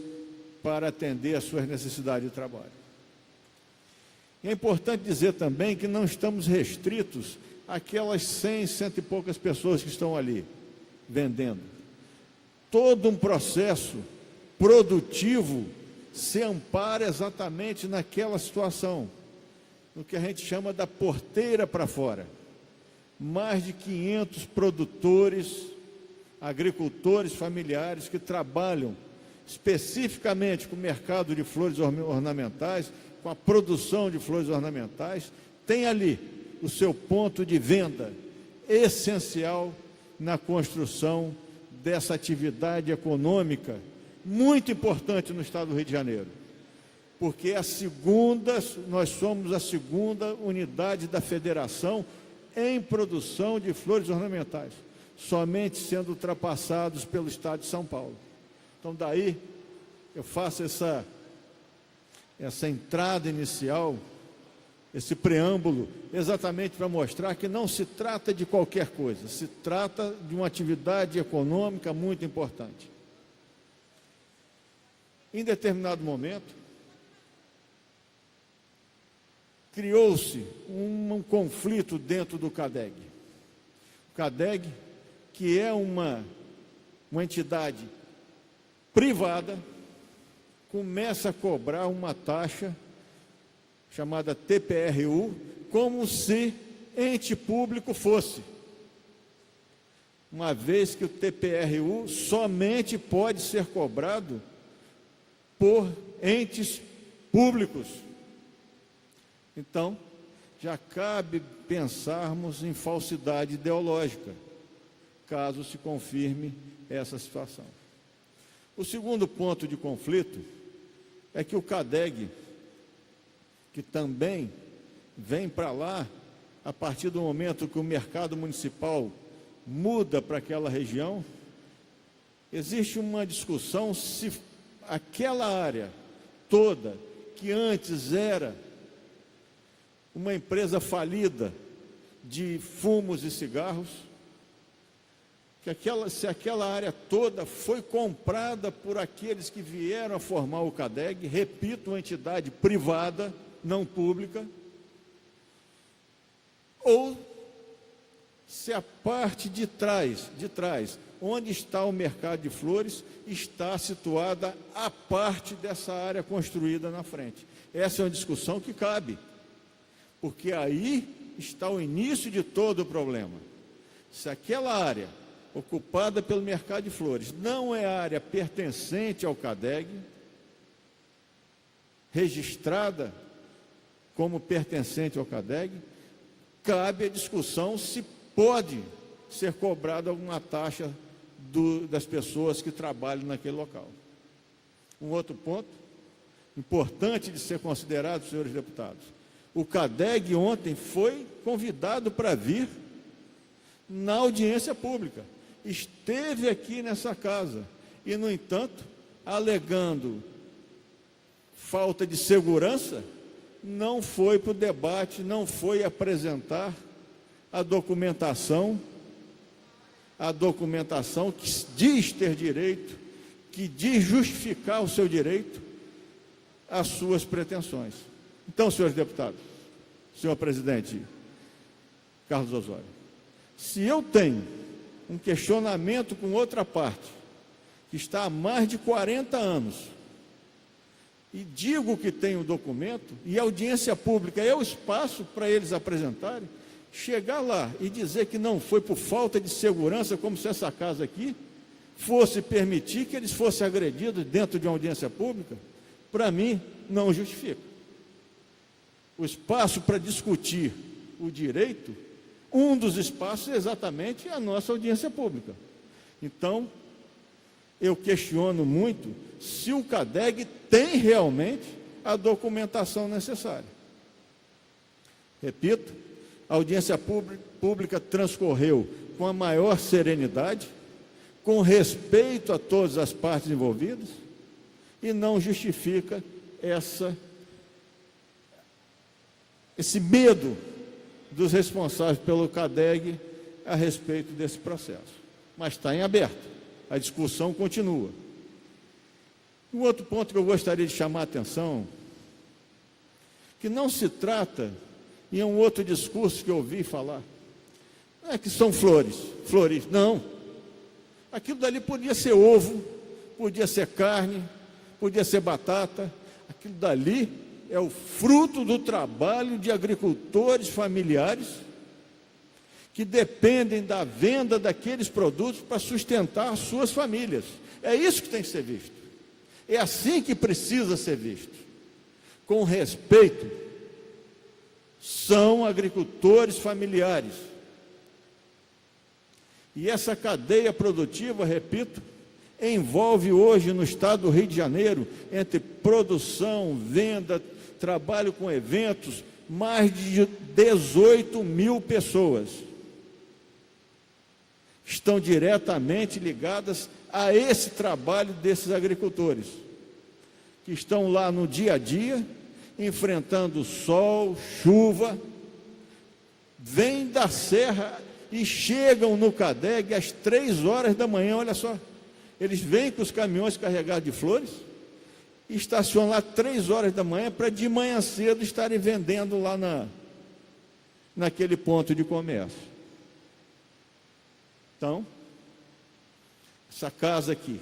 para atender às suas necessidades de trabalho. E é importante dizer também que não estamos restritos àquelas 100, cento e poucas pessoas que estão ali vendendo. Todo um processo produtivo se ampara exatamente naquela situação, no que a gente chama da porteira para fora. Mais de 500 produtores, agricultores familiares que trabalham especificamente com o mercado de flores ornamentais, com a produção de flores ornamentais, tem ali o seu ponto de venda essencial na construção dessa atividade econômica muito importante no estado do Rio de Janeiro, porque nós somos a segunda unidade da federação em produção de flores ornamentais, somente sendo ultrapassados pelo estado de São Paulo. Então daí eu faço essa entrada inicial, esse preâmbulo, exatamente para mostrar que não se trata de qualquer coisa, se trata de uma atividade econômica muito importante. Em determinado momento, criou-se um conflito dentro do CADEG. O CADEG, que é uma entidade privada, começa a cobrar uma taxa chamada TPRU, como se ente público fosse, uma vez que o TPRU somente pode ser cobrado por entes públicos. Então, já cabe pensarmos em falsidade ideológica, caso se confirme essa situação. O segundo ponto de conflito é que o CADEG, que também vem para lá a partir do momento que o mercado municipal muda para aquela região, existe uma discussão se aquela área toda, que antes era uma empresa falida de fumos e cigarros, se aquela área toda foi comprada por aqueles que vieram a formar o CADEG, repito, uma entidade privada, não pública, ou se a parte de trás, onde está o mercado de flores, está situada a parte dessa área construída na frente. Essa é uma discussão que cabe, porque aí está o início de todo o problema. Se aquela área ocupada pelo mercado de flores não é área pertencente ao CADEG, registrada como pertencente ao CADEG, cabe a discussão se pode ser cobrada alguma taxa das pessoas que trabalham naquele local. Um outro ponto importante de ser considerado, senhores deputados, o CADEG ontem foi convidado para vir na audiência pública, esteve aqui nessa casa e, no entanto, alegando falta de segurança, não foi para o debate, não foi apresentar a documentação que diz ter direito, que diz justificar o seu direito às suas pretensões. Então, senhores deputados, senhor presidente Carlos Osório, se eu tenho um questionamento com outra parte, que está há mais de 40 anos, e digo que tem o documento, e a audiência pública é o espaço para eles apresentarem, chegar lá e dizer que não foi por falta de segurança, como se essa casa aqui fosse permitir que eles fossem agredidos dentro de uma audiência pública, para mim, não justifica. O espaço para discutir o direito, um dos espaços é exatamente a nossa audiência pública. Então, eu questiono muito se o CADEG tem realmente a documentação necessária. Repito, a audiência pública transcorreu com a maior serenidade, com respeito a todas as partes envolvidas, e não justifica esse medo dos responsáveis pelo CADEG a respeito desse processo. Mas está em aberto, a discussão continua. Um outro ponto que eu gostaria de chamar a atenção, que não se trata, e é um outro discurso que eu ouvi falar, não é que são flores, não. Aquilo dali podia ser ovo, podia ser carne, podia ser batata, aquilo dali é o fruto do trabalho de agricultores familiares que dependem da venda daqueles produtos para sustentar suas famílias. É isso que tem que ser visto. É assim que precisa ser visto. Com respeito, são agricultores familiares. E essa cadeia produtiva, repito, envolve hoje no estado do Rio de Janeiro, entre produção, venda, trabalho com eventos, mais de 18 mil pessoas estão diretamente ligadas a esse trabalho desses agricultores, que estão lá no dia a dia, enfrentando sol, chuva, vêm da serra e chegam no CADEG às 3 horas da manhã, olha só, eles vêm com os caminhões carregados de flores, e estacionam lá 3 horas da manhã, para de manhã cedo estarem vendendo lá naquele ponto de comércio. Então, essa casa aqui,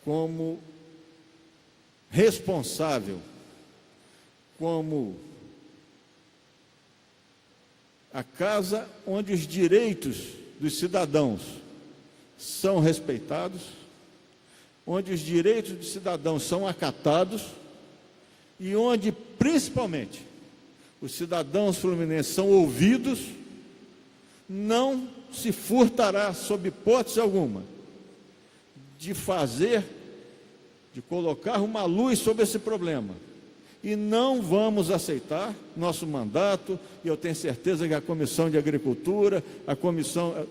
como responsável, como a casa onde os direitos dos cidadãos são respeitados, onde os direitos dos cidadãos são acatados e onde, principalmente, os cidadãos fluminenses são ouvidos, não se furtará, sob hipótese alguma, de colocar uma luz sobre esse problema. E não vamos aceitar nosso mandato, e eu tenho certeza que a Comissão de Agricultura, a Comissão,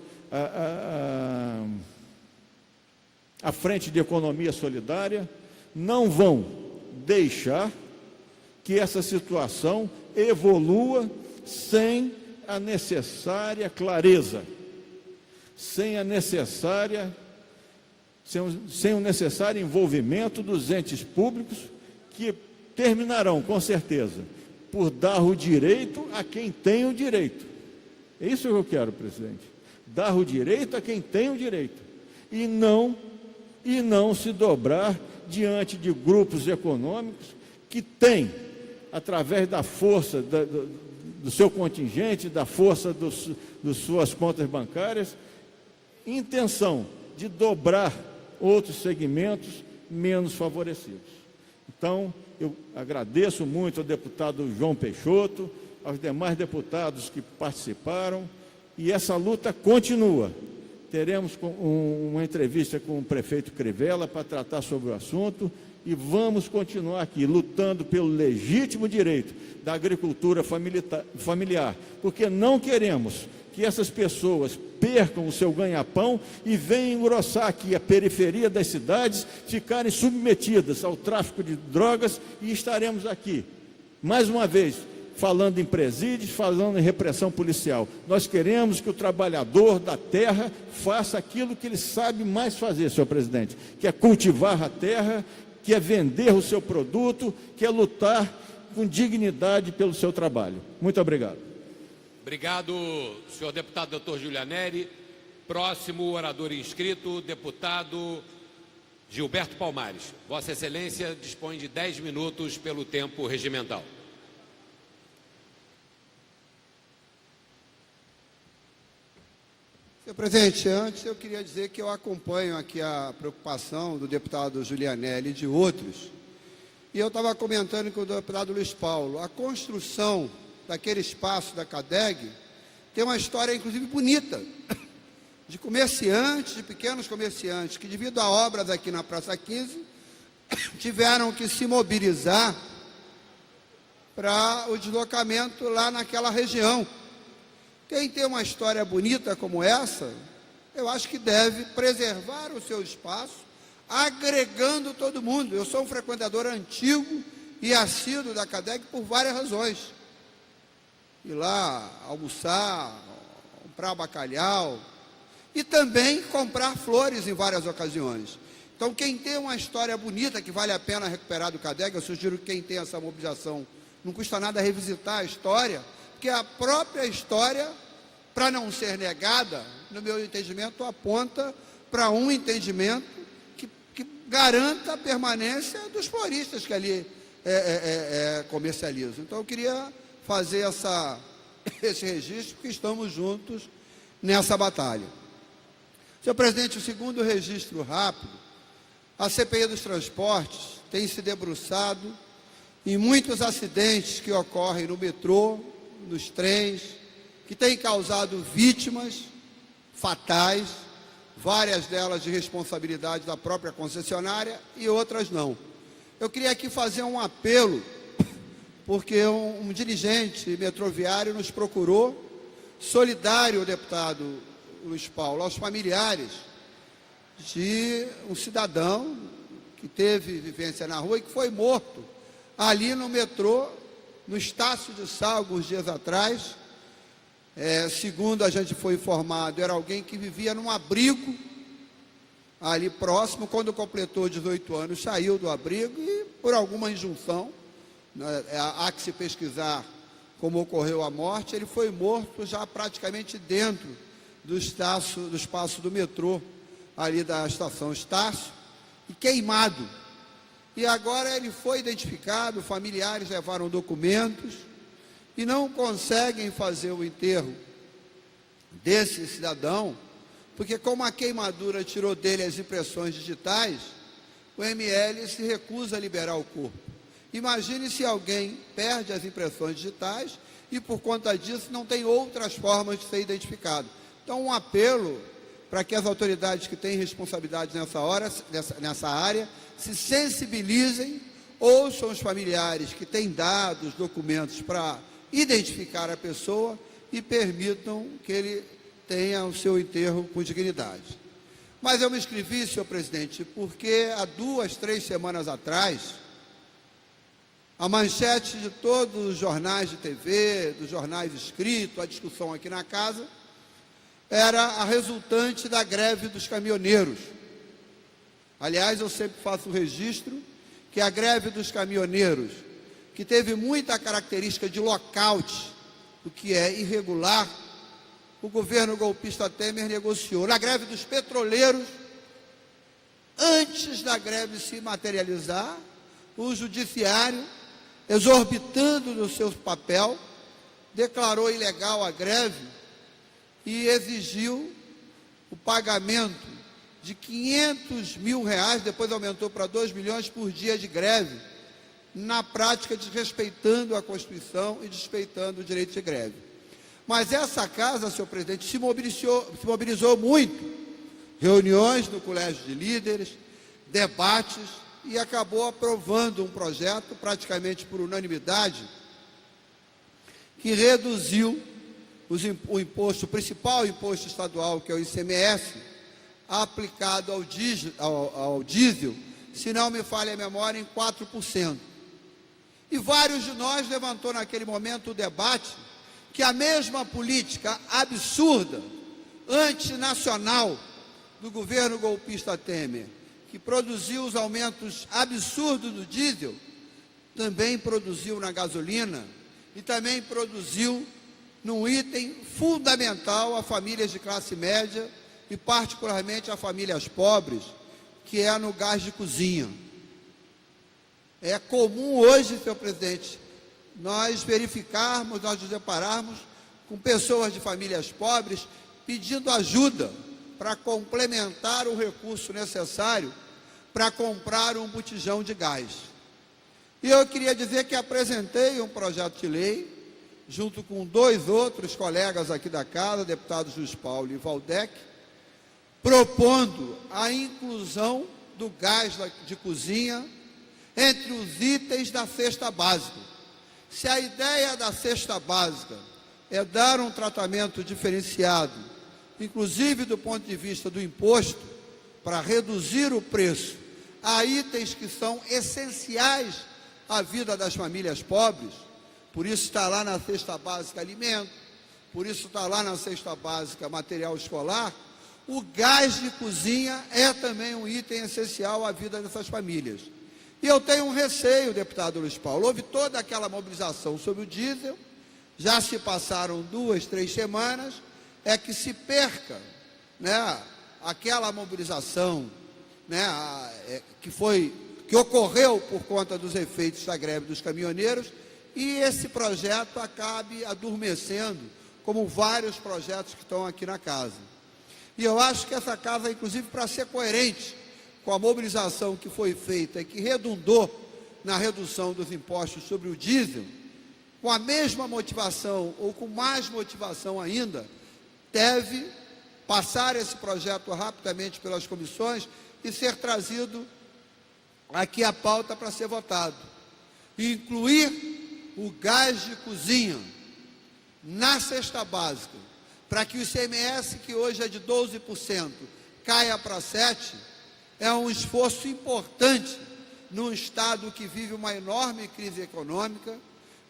à frente de economia solidária, não vão deixar que essa situação evolua sem a necessária clareza, sem o necessário envolvimento dos entes públicos, que terminarão, com certeza, por dar o direito a quem tem o direito. É isso que eu quero, presidente. Dar o direito a quem tem o direito. E não se dobrar diante de grupos econômicos que têm, através da força do seu contingente, da força das suas contas bancárias, intenção de dobrar outros segmentos menos favorecidos. Então, eu agradeço muito ao deputado João Peixoto, aos demais deputados que participaram, e essa luta continua. Teremos uma entrevista com o prefeito Crivella para tratar sobre o assunto, e vamos continuar aqui lutando pelo legítimo direito da agricultura familiar, porque não queremos que essas pessoas percam o seu ganha-pão e venham engrossar aqui a periferia das cidades, ficarem submetidas ao tráfico de drogas, e estaremos aqui, mais uma vez, falando em presídios, falando em repressão policial. Nós queremos que o trabalhador da terra faça aquilo que ele sabe mais fazer, senhor presidente, que é cultivar a terra, que é vender o seu produto, que é lutar com dignidade pelo seu trabalho. Muito obrigado. Obrigado, senhor deputado doutor Giulianelli. Próximo orador inscrito, deputado Gilberto Palmares. Vossa Excelência dispõe de 10 minutos pelo tempo regimental. Senhor presidente, antes eu queria dizer que eu acompanho aqui a preocupação do deputado Giulianelli e de outros. E eu estava comentando com o deputado Luiz Paulo, a construção daquele espaço da CADEG tem uma história, inclusive, bonita, de comerciantes, de pequenos comerciantes, que devido a obras aqui na Praça 15, tiveram que se mobilizar para o deslocamento lá naquela região. Quem tem uma história bonita como essa, eu acho que deve preservar o seu espaço, agregando todo mundo. Eu sou um frequentador antigo e assíduo da CADEG por várias razões. Ir lá almoçar, comprar bacalhau e também comprar flores em várias ocasiões. Então, quem tem uma história bonita que vale a pena recuperar do CADEG, eu sugiro que quem tem essa mobilização, não custa nada revisitar a história, porque a própria história, para não ser negada, no meu entendimento, aponta para um entendimento que garanta a permanência dos floristas que ali comercializam. Então, eu queria fazer esse registro, porque estamos juntos nessa batalha. Senhor presidente, o segundo registro rápido, a CPI dos transportes tem se debruçado em muitos acidentes que ocorrem no metrô, nos trens, que têm causado vítimas fatais, várias delas de responsabilidade da própria concessionária e outras não. Eu queria aqui fazer um apelo, porque um dirigente metroviário nos procurou, solidário ao deputado Luiz Paulo, aos familiares de um cidadão que teve vivência na rua e que foi morto ali no metrô, no Estácio de Sá, alguns dias atrás. Segundo a gente foi informado, era alguém que vivia num abrigo ali próximo. Quando completou 18 anos, saiu do abrigo e, por alguma injunção, há que se pesquisar como ocorreu a morte, ele foi morto já praticamente dentro do espaço do metrô, ali da estação Estácio, e queimado. E agora ele foi identificado, familiares levaram documentos e não conseguem fazer o enterro desse cidadão, porque como a queimadura tirou dele as impressões digitais, o ML se recusa a liberar o corpo. Imagine se alguém perde as impressões digitais e por conta disso não tem outras formas de ser identificado. Então, um apelo para que as autoridades que têm responsabilidade nessa área se sensibilizem, ouçam os familiares que têm dados, documentos para identificar a pessoa e permitam que ele tenha o seu enterro com dignidade. Mas eu me inscrevi, senhor presidente, porque há 2, 3 semanas atrás, a manchete de todos os jornais de TV, dos jornais escritos, a discussão aqui na casa, era a resultante da greve dos caminhoneiros. Aliás, eu sempre faço o registro que a greve dos caminhoneiros, que teve muita característica de lockout, o que é irregular, o governo golpista Temer negociou. Na greve dos petroleiros, antes da greve se materializar, o judiciário, exorbitando no seu papel, declarou ilegal a greve e exigiu o pagamento de R$500 mil, depois aumentou para 2 milhões por dia de greve, na prática desrespeitando a Constituição e desrespeitando o direito de greve. Mas essa casa, senhor presidente, se mobilizou muito, reuniões no colégio de líderes, debates, e acabou aprovando um projeto, praticamente por unanimidade, que reduziu o principal imposto estadual, que é o ICMS, aplicado ao diesel, se não me falha a memória, em 4%. E vários de nós levantou naquele momento o debate que a mesma política absurda, antinacional, do governo golpista Temer, que produziu os aumentos absurdos do diesel, também produziu na gasolina e também produziu num item fundamental a famílias de classe média e particularmente a famílias pobres, que é no gás de cozinha. É comum hoje, senhor presidente, nós verificarmos, nós nos depararmos com pessoas de famílias pobres pedindo ajuda para complementar o recurso necessário para comprar um botijão de gás. E eu queria dizer que apresentei um projeto de lei, junto com 2 outros colegas aqui da casa, deputados Luiz Paulo e Valdec, propondo a inclusão do gás de cozinha entre os itens da cesta básica. Se a ideia da cesta básica é dar um tratamento diferenciado, inclusive do ponto de vista do imposto, para reduzir o preço a itens que são essenciais à vida das famílias pobres, por isso está lá na cesta básica alimento, por isso está lá na cesta básica material escolar, o gás de cozinha é também um item essencial à vida dessas famílias. E eu tenho um receio, deputado Luiz Paulo, houve toda aquela mobilização sobre o diesel, já se passaram 2, 3 semanas, é que se perca, né, aquela mobilização, né, que ocorreu por conta dos efeitos da greve dos caminhoneiros, e esse projeto acabe adormecendo, como vários projetos que estão aqui na casa. E eu acho que essa casa, inclusive, para ser coerente com a mobilização que foi feita e que redundou na redução dos impostos sobre o diesel, com a mesma motivação ou com mais motivação ainda, deve passar esse projeto rapidamente pelas comissões e ser trazido aqui à pauta para ser votado. E incluir o gás de cozinha na cesta básica, para que o ICMS, que hoje é de 12%, caia para 7%, é um esforço importante num Estado que vive uma enorme crise econômica,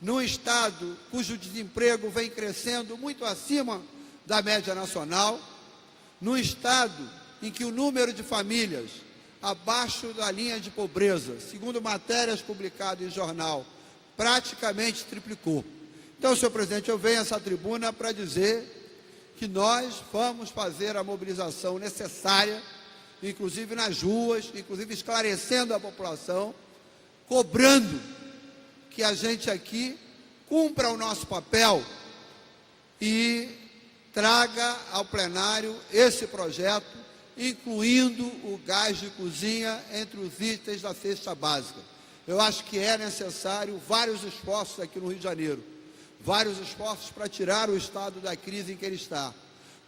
num Estado cujo desemprego vem crescendo muito acima da média nacional, num Estado em que o número de famílias abaixo da linha de pobreza, segundo matérias publicadas em jornal, praticamente triplicou. Então, senhor presidente, eu venho a essa tribuna para dizer que nós vamos fazer a mobilização necessária, inclusive nas ruas, inclusive esclarecendo a população, cobrando que a gente aqui cumpra o nosso papel e traga ao plenário esse projeto, incluindo o gás de cozinha entre os itens da cesta básica. Eu acho que é necessário vários esforços aqui no Rio de Janeiro, vários esforços para tirar o Estado da crise em que ele está,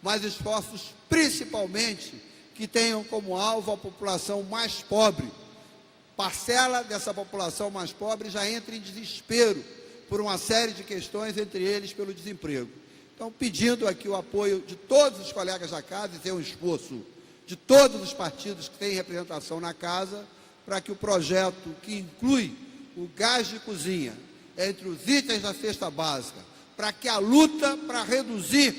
mas esforços principalmente que tenham como alvo a população mais pobre. Parcela dessa população mais pobre já entra em desespero por uma série de questões, entre eles pelo desemprego. Então, pedindo aqui o apoio de todos os colegas da casa, e ter um esforço de todos os partidos que têm representação na casa, para que o projeto, que inclui o gás de cozinha entre os itens da cesta básica, para que a luta para reduzir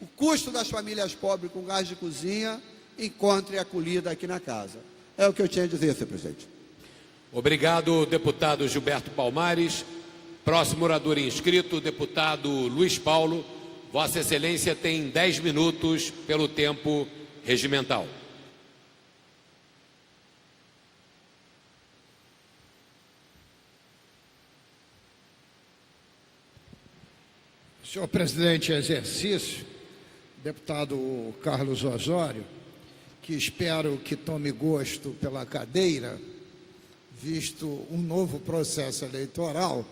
o custo das famílias pobres com gás de cozinha encontre acolhida aqui na casa. É o que eu tinha a dizer, senhor presidente. Obrigado, deputado Gilberto Palmares. Próximo orador inscrito, deputado Luiz Paulo. Vossa Excelência tem 10 minutos pelo tempo regimental. Senhor presidente em exercício, deputado Carlos Osório, que espero que tome gosto pela cadeira, visto um novo processo eleitoral,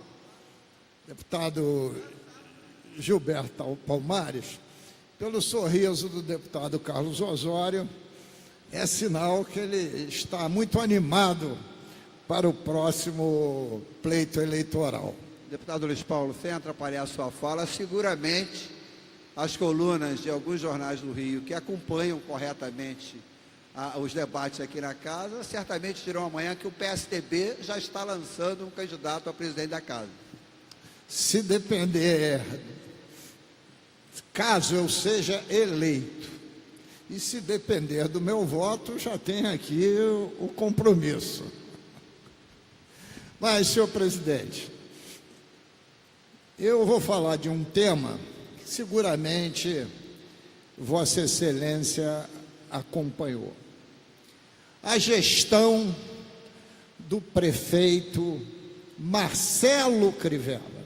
deputado Gilberto Palmares, pelo sorriso do deputado Carlos Osório, é sinal que ele está muito animado para o próximo pleito eleitoral. Deputado Luiz Paulo, sem atrapalhar a sua fala, seguramente as colunas de alguns jornais do Rio que acompanham corretamente os debates aqui na casa, certamente dirão amanhã que o PSDB já está lançando um candidato a presidente da casa. Se depender, caso eu seja eleito, e se depender do meu voto, já tenho aqui o compromisso. Mas, senhor presidente, eu vou falar de um tema que seguramente Vossa Excelência acompanhou. A gestão do prefeito Marcelo Crivella.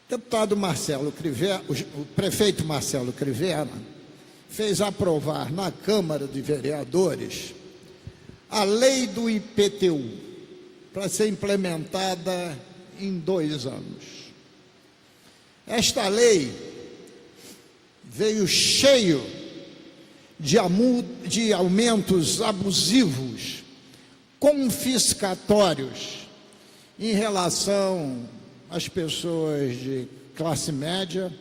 Deputado Marcelo Crivella, o prefeito Marcelo Crivella fez aprovar na Câmara de Vereadores a lei do IPTU, para ser implementada em 2 anos. Esta lei veio cheio de aumentos abusivos, confiscatórios, em relação às pessoas de classe média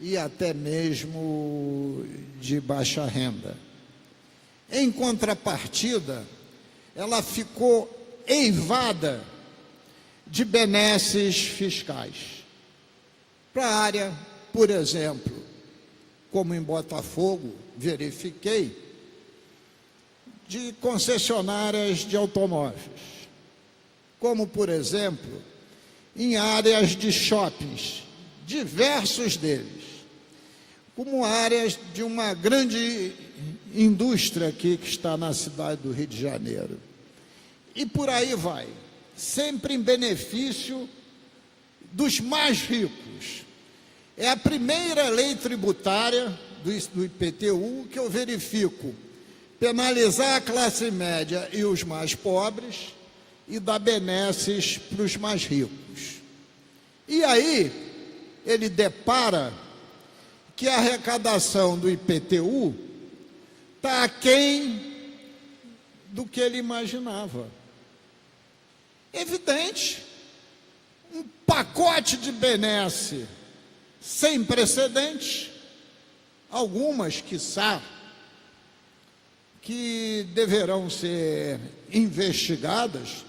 e até mesmo de baixa renda. Em contrapartida, ela ficou eivada de benesses fiscais. Para a área, por exemplo, como em Botafogo, verifiquei, de concessionárias de automóveis, como, por exemplo, em áreas de shoppings, diversos deles, como áreas de uma grande indústria aqui que está na cidade do Rio de Janeiro. E por aí vai, sempre em benefício dos mais ricos. É a primeira lei tributária do IPTU que eu verifico penalizar a classe média e os mais pobres e dar benesses para os mais ricos. E aí ele depara que a arrecadação do IPTU está aquém do que ele imaginava. Evidente, um pacote de benesse sem precedentes, algumas, quiçá, que deverão ser investigadas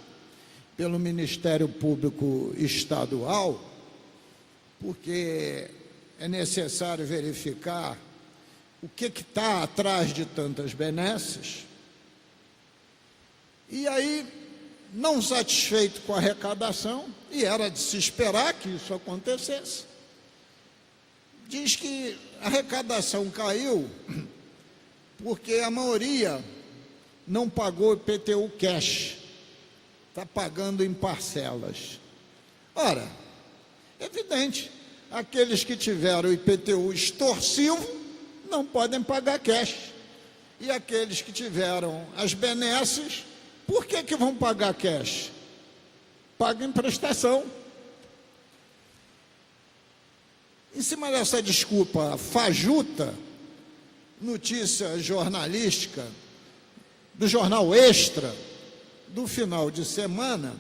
pelo Ministério Público Estadual, porque é necessário verificar o que está atrás de tantas benesses. E aí, não satisfeito com a arrecadação, e era de se esperar que isso acontecesse, diz que a arrecadação caiu porque a maioria não pagou IPTU cash, está pagando em parcelas. Ora, evidente, aqueles que tiveram IPTU extorsivo não podem pagar cash, e aqueles que tiveram as benesses, por que vão pagar cash? Pagam em prestação. Em cima dessa desculpa fajuta, notícia jornalística do jornal Extra do final de semana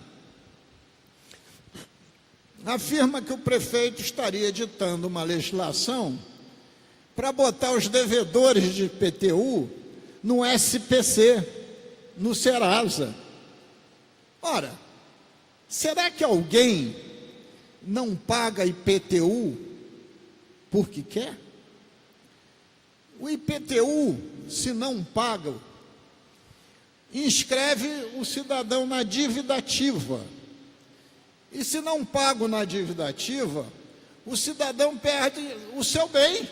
afirma que o prefeito estaria editando uma legislação para botar os devedores de IPTU no SPC, no Serasa. Ora, será que alguém não paga IPTU porque quer? O IPTU, se não paga, inscreve o cidadão na dívida ativa. E se não paga na dívida ativa, o cidadão perde o seu bem.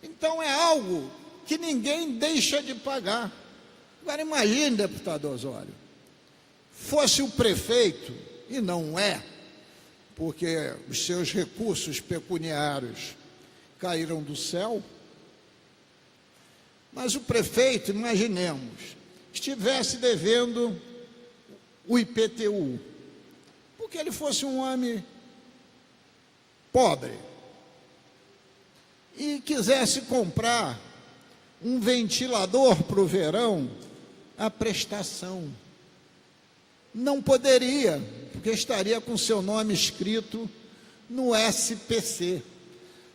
Então é algo que ninguém deixa de pagar. Agora imagine, deputado Osório, fosse o prefeito, e não é, porque os seus recursos pecuniários caíram do céu, mas o prefeito, imaginemos, estivesse devendo o IPTU, porque ele fosse um homem pobre e quisesse comprar um ventilador para o verão, a prestação. Não poderia, porque estaria com seu nome escrito no SPC.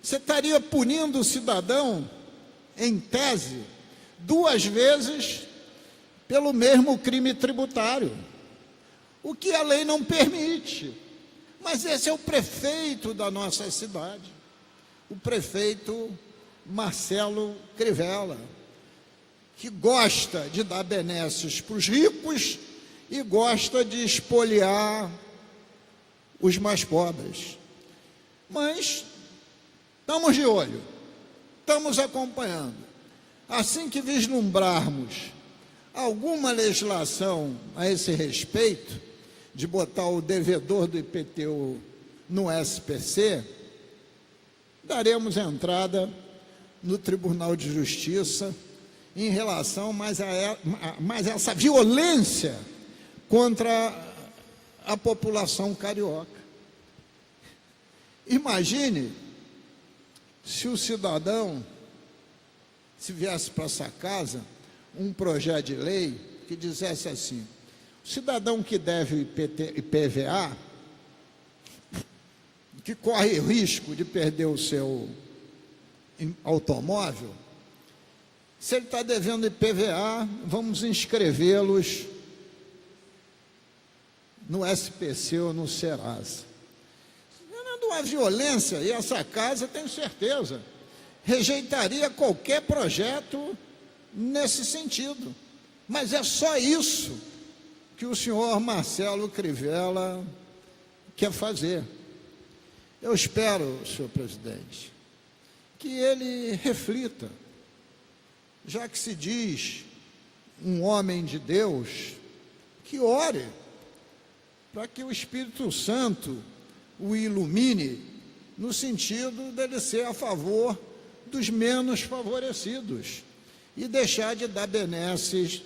Você estaria punindo o cidadão, em tese, 2 vezes pelo mesmo crime tributário, o que a lei não permite. Mas esse é o prefeito da nossa cidade, o prefeito Marcelo Crivella, que gosta de dar benesses para os ricos e gosta de espoliar os mais pobres. Mas estamos de olho, estamos acompanhando. Assim que vislumbrarmos alguma legislação a esse respeito, de botar o devedor do IPTU no SPC, daremos entrada no Tribunal de Justiça em relação mais a essa violência contra a população carioca. Imagine se o cidadão, se viesse para essa casa um projeto de lei que dissesse assim: o cidadão que deve IPVA, que corre risco de perder o seu automóvel, se ele está devendo IPVA, vamos inscrevê-los no SPC ou no Serasa. Não há violência, e essa casa, tenho certeza, rejeitaria qualquer projeto nesse sentido. Mas é só isso que o senhor Marcelo Crivella quer fazer. Eu espero, senhor presidente, que ele reflita, já que se diz um homem de Deus, que ore para que o Espírito Santo o ilumine no sentido dele ser a favor dos menos favorecidos e deixar de dar benesses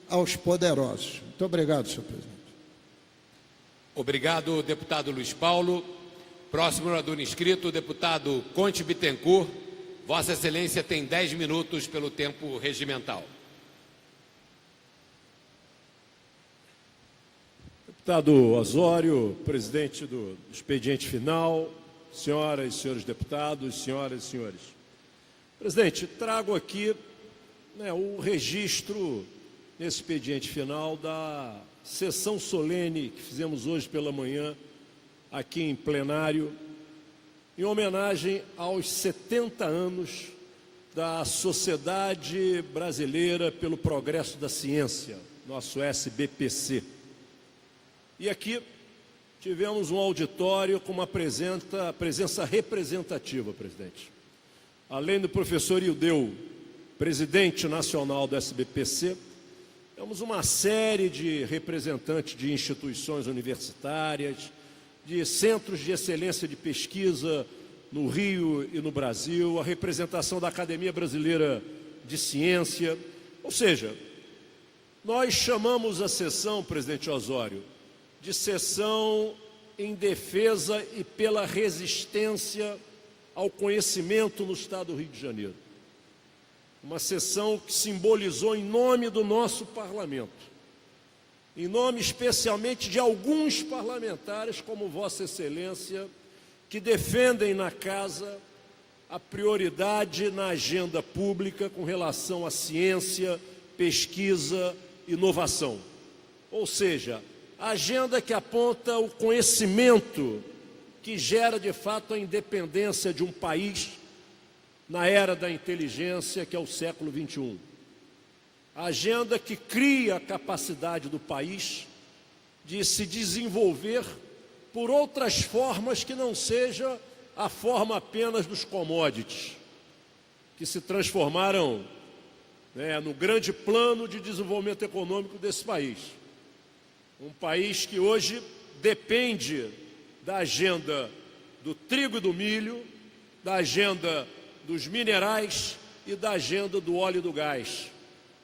aos poderosos. Muito obrigado, senhor presidente. Obrigado, deputado Luiz Paulo. Próximo orador inscrito, o deputado Conte Bittencourt. Vossa Excelência tem 10 minutos pelo tempo regimental. Deputado Osório, presidente do expediente final, senhoras e senhores deputados, senhoras e senhores. Presidente, trago aqui o registro, nesse expediente final, da sessão solene que fizemos hoje pela manhã, aqui em plenário, em homenagem aos 70 anos da Sociedade Brasileira pelo Progresso da Ciência, nosso SBPC. E aqui tivemos um auditório com uma presença representativa, presidente. Além do professor Ildeu, presidente nacional do SBPC, temos uma série de representantes de instituições universitárias, de centros de excelência de pesquisa no Rio e no Brasil, a representação da Academia Brasileira de Ciência. Ou seja, nós chamamos a sessão, presidente Osório, de sessão em defesa e pela resistência ao conhecimento no Estado do Rio de Janeiro. Uma sessão que simbolizou em nome do nosso parlamento, em nome especialmente de alguns parlamentares, como Vossa Excelência, que defendem na casa a prioridade na agenda pública com relação à ciência, pesquisa, inovação. Ou seja, a agenda que aponta o conhecimento que gera de fato a independência de um país na era da inteligência, que é o século XXI. A agenda que cria a capacidade do país de se desenvolver por outras formas que não seja a forma apenas dos commodities, que se transformaram no grande plano de desenvolvimento econômico desse país. Um país que hoje depende da agenda do trigo e do milho, da agenda dos minerais e da agenda do óleo e do gás,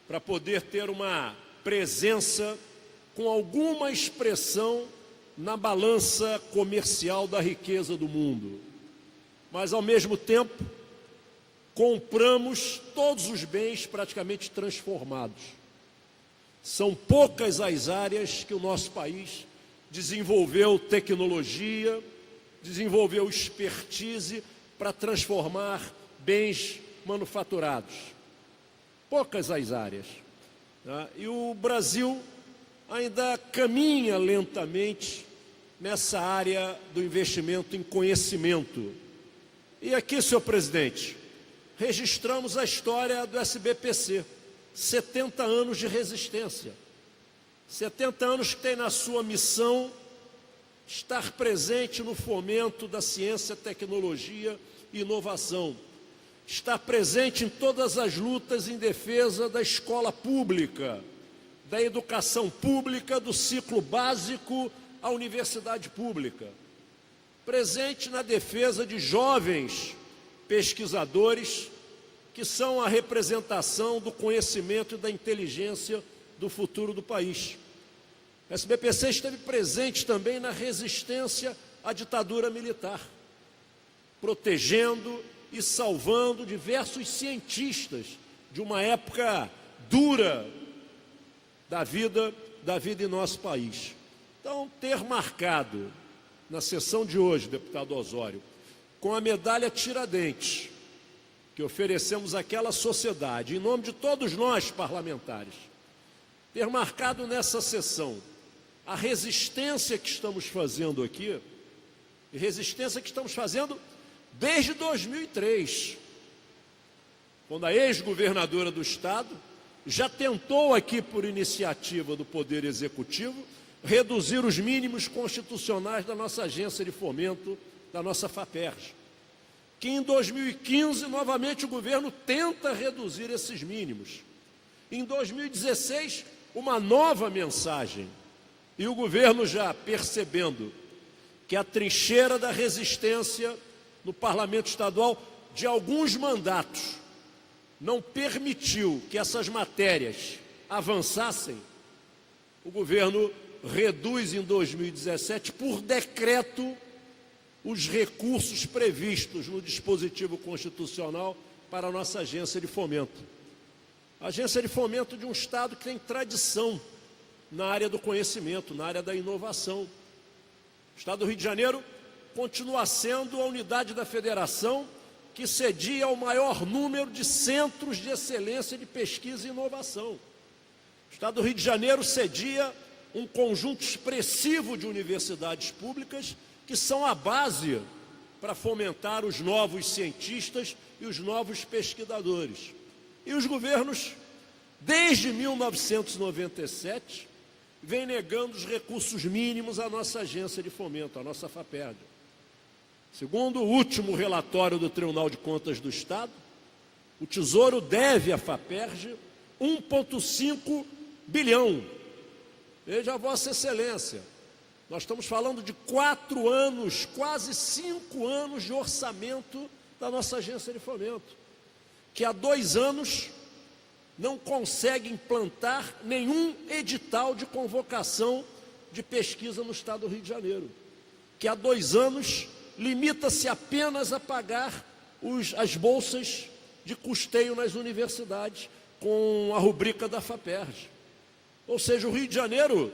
para poder ter uma presença com alguma expressão na balança comercial da riqueza do mundo. Mas, ao mesmo tempo, compramos todos os bens praticamente transformados. São poucas as áreas que o nosso país desenvolveu tecnologia, desenvolveu expertise para transformar bens manufaturados. Poucas as áreas. E o Brasil ainda caminha lentamente nessa área do investimento em conhecimento. E aqui, senhor presidente, registramos a história do SBPC, 70 anos de resistência. 70 anos que tem na sua missão estar presente no fomento da ciência, tecnologia e inovação. Estar presente em todas as lutas em defesa da escola pública, da educação pública, do ciclo básico à universidade pública. Presente na defesa de jovens pesquisadores que são a representação do conhecimento e da inteligência do futuro do país. A SBPC esteve presente também na resistência à ditadura militar, protegendo e salvando diversos cientistas de uma época dura da vida em nosso país. Então, ter marcado na sessão de hoje, deputado Osório, com a medalha Tiradentes, que oferecemos àquela sociedade, em nome de todos nós parlamentares, ter marcado nessa sessão a resistência que estamos fazendo aqui, e resistência que estamos fazendo desde 2003, quando a ex-governadora do Estado já tentou aqui, por iniciativa do Poder Executivo, reduzir os mínimos constitucionais da nossa agência de fomento, da nossa FAPERJ, que em 2015, novamente, o governo tenta reduzir esses mínimos. Em 2016, uma nova mensagem, e o governo já percebendo que a trincheira da resistência no Parlamento Estadual de alguns mandatos não permitiu que essas matérias avançassem, o governo reduz em 2017, por decreto, os recursos previstos no dispositivo constitucional para a nossa agência de fomento. A agência de fomento de um Estado que tem tradição na área do conhecimento, na área da inovação. O Estado do Rio de Janeiro continua sendo a unidade da federação que cedia o maior número de centros de excelência de pesquisa e inovação. O Estado do Rio de Janeiro cedia um conjunto expressivo de universidades públicas que são a base para fomentar os novos cientistas e os novos pesquisadores. E os governos, desde 1997, vêm negando os recursos mínimos à nossa agência de fomento, à nossa FAPERJ. Segundo o último relatório do Tribunal de Contas do Estado, o Tesouro deve à FAPERJ 1,5 bilhão. Veja, Vossa Excelência, nós estamos falando de 4 anos, quase 5 anos de orçamento da nossa agência de fomento, que há 2 anos não consegue implantar nenhum edital de convocação de pesquisa no Estado do Rio de Janeiro, que há 2 anos limita-se apenas a pagar as bolsas de custeio nas universidades com a rubrica da FAPERJ. Ou seja, o Rio de Janeiro,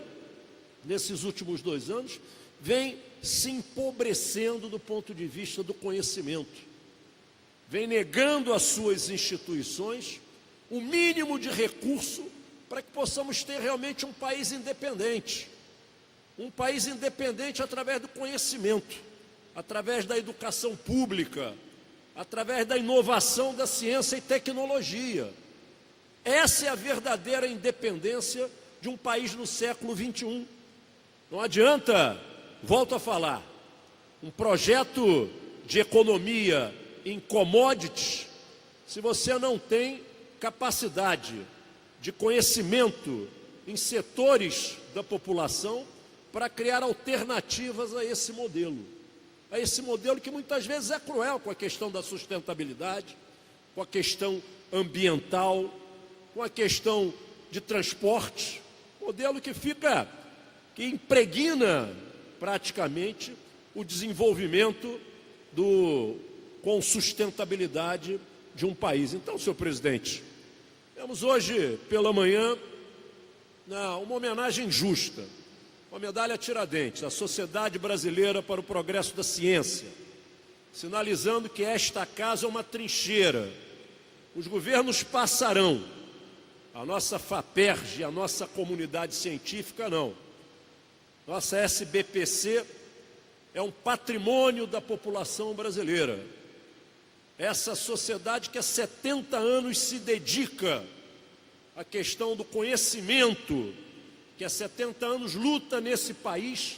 nesses últimos 2 anos, vem se empobrecendo do ponto de vista do conhecimento, vem negando às suas instituições o mínimo de recurso para que possamos ter realmente um país independente. Um país independente através do conhecimento, através da educação pública, através da inovação da ciência e tecnologia. Essa é a verdadeira independência de um país no século XXI. Não adianta, volto a falar, um projeto de economia em commodities, se você não tem capacidade de conhecimento em setores da população para criar alternativas a esse modelo que muitas vezes é cruel com a questão da sustentabilidade, com a questão ambiental, com a questão de transporte, modelo que impregna praticamente o desenvolvimento com sustentabilidade de um país. Então, senhor presidente, temos hoje pela manhã uma homenagem justa, uma medalha Tiradentes, à Sociedade Brasileira para o Progresso da Ciência, sinalizando que esta casa é uma trincheira. Os governos passarão, a nossa FAPERJ, a nossa comunidade científica não. Nossa SBPC é um patrimônio da população brasileira. Essa sociedade que há 70 anos se dedica à questão do conhecimento, que há 70 anos luta nesse país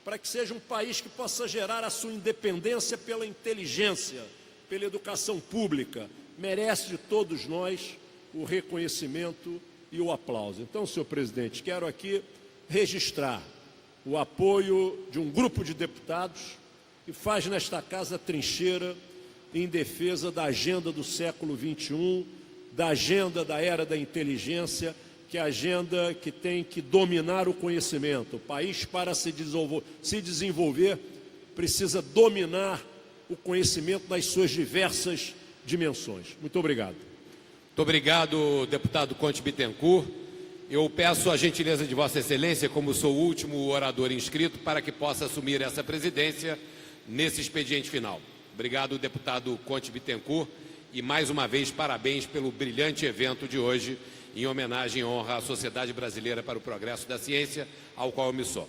para que seja um país que possa gerar a sua independência pela inteligência, pela educação pública, merece de todos nós o reconhecimento e o aplauso. Então, senhor presidente, quero aqui registrar o apoio de um grupo de deputados que faz nesta casa trincheira em defesa da agenda do século XXI, da agenda da era da inteligência, que é a agenda que tem que dominar o conhecimento. O país, para se desenvolver, precisa dominar o conhecimento nas suas diversas dimensões. Muito obrigado. Muito obrigado, deputado Conte Bittencourt. Eu peço a gentileza de Vossa Excelência, como sou o último orador inscrito, para que possa assumir essa presidência nesse expediente final. Obrigado, deputado Conte Bittencourt, e mais uma vez parabéns pelo brilhante evento de hoje, em homenagem e honra à Sociedade Brasileira para o Progresso da Ciência, ao qual eu me somo.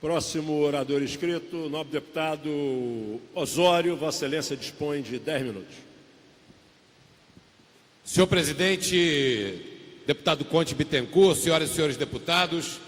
Próximo orador inscrito, nobre deputado Osório. Vossa Excelência dispõe de 10 minutos. Senhor presidente, deputado Conte Bittencourt, senhoras e senhores deputados,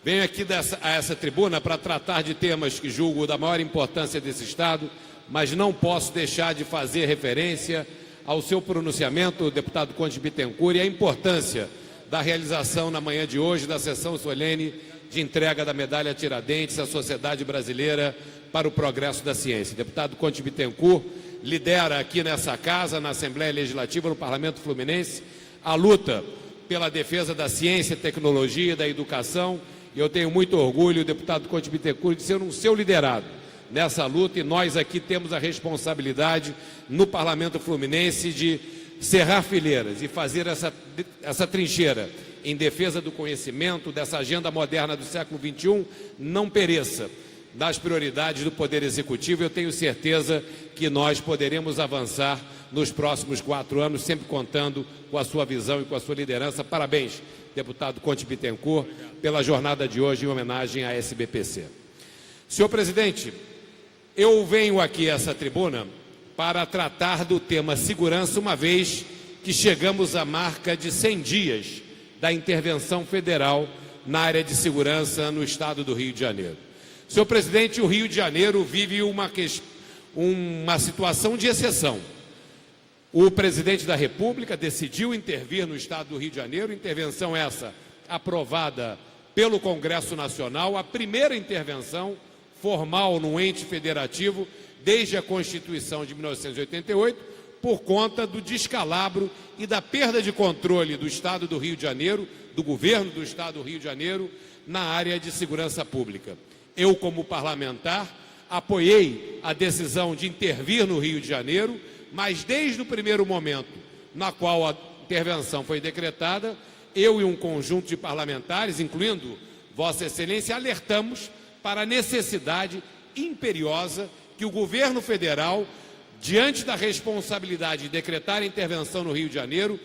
venho aqui a essa tribuna para tratar de temas que julgo da maior importância desse Estado, mas não posso deixar de fazer referência ao seu pronunciamento, deputado Conte Bittencourt, e a importância da realização na manhã de hoje da sessão solene de entrega da medalha Tiradentes à Sociedade Brasileira para o Progresso da Ciência. Deputado Conte Bittencourt lidera aqui nessa casa, na Assembleia Legislativa, no Parlamento Fluminense, a luta pela defesa da ciência, tecnologia e da educação, e eu tenho muito orgulho, deputado Conte Bittencourt, de ser um seu liderado nessa luta, e nós aqui temos a responsabilidade no Parlamento Fluminense de cerrar fileiras e fazer essa trincheira em defesa do conhecimento, dessa agenda moderna do século XXI, não pereça das prioridades do Poder Executivo. Eu tenho certeza que nós poderemos avançar nos próximos 4 anos, sempre contando com a sua visão e com a sua liderança. Parabéns, deputado Conte Bittencourt, pela jornada de hoje em homenagem à SBPC. Senhor presidente, eu venho aqui a essa tribuna para tratar do tema segurança, uma vez que chegamos à marca de 100 dias da intervenção federal na área de segurança no estado do Rio de Janeiro. Senhor presidente, o Rio de Janeiro vive uma situação de exceção. O presidente da República decidiu intervir no estado do Rio de Janeiro, intervenção essa aprovada pelo Congresso Nacional, a primeira intervenção formal no ente federativo desde a Constituição de 1988, por conta do descalabro e da perda de controle do Estado do Rio de Janeiro, do governo do Estado do Rio de Janeiro, na área de segurança pública. Eu, como parlamentar, apoiei a decisão de intervir no Rio de Janeiro, mas desde o primeiro momento, na qual a intervenção foi decretada, eu e um conjunto de parlamentares, incluindo Vossa Excelência, alertamos para a necessidade imperiosa que o governo federal, diante da responsabilidade de decretar a intervenção no Rio de Janeiro,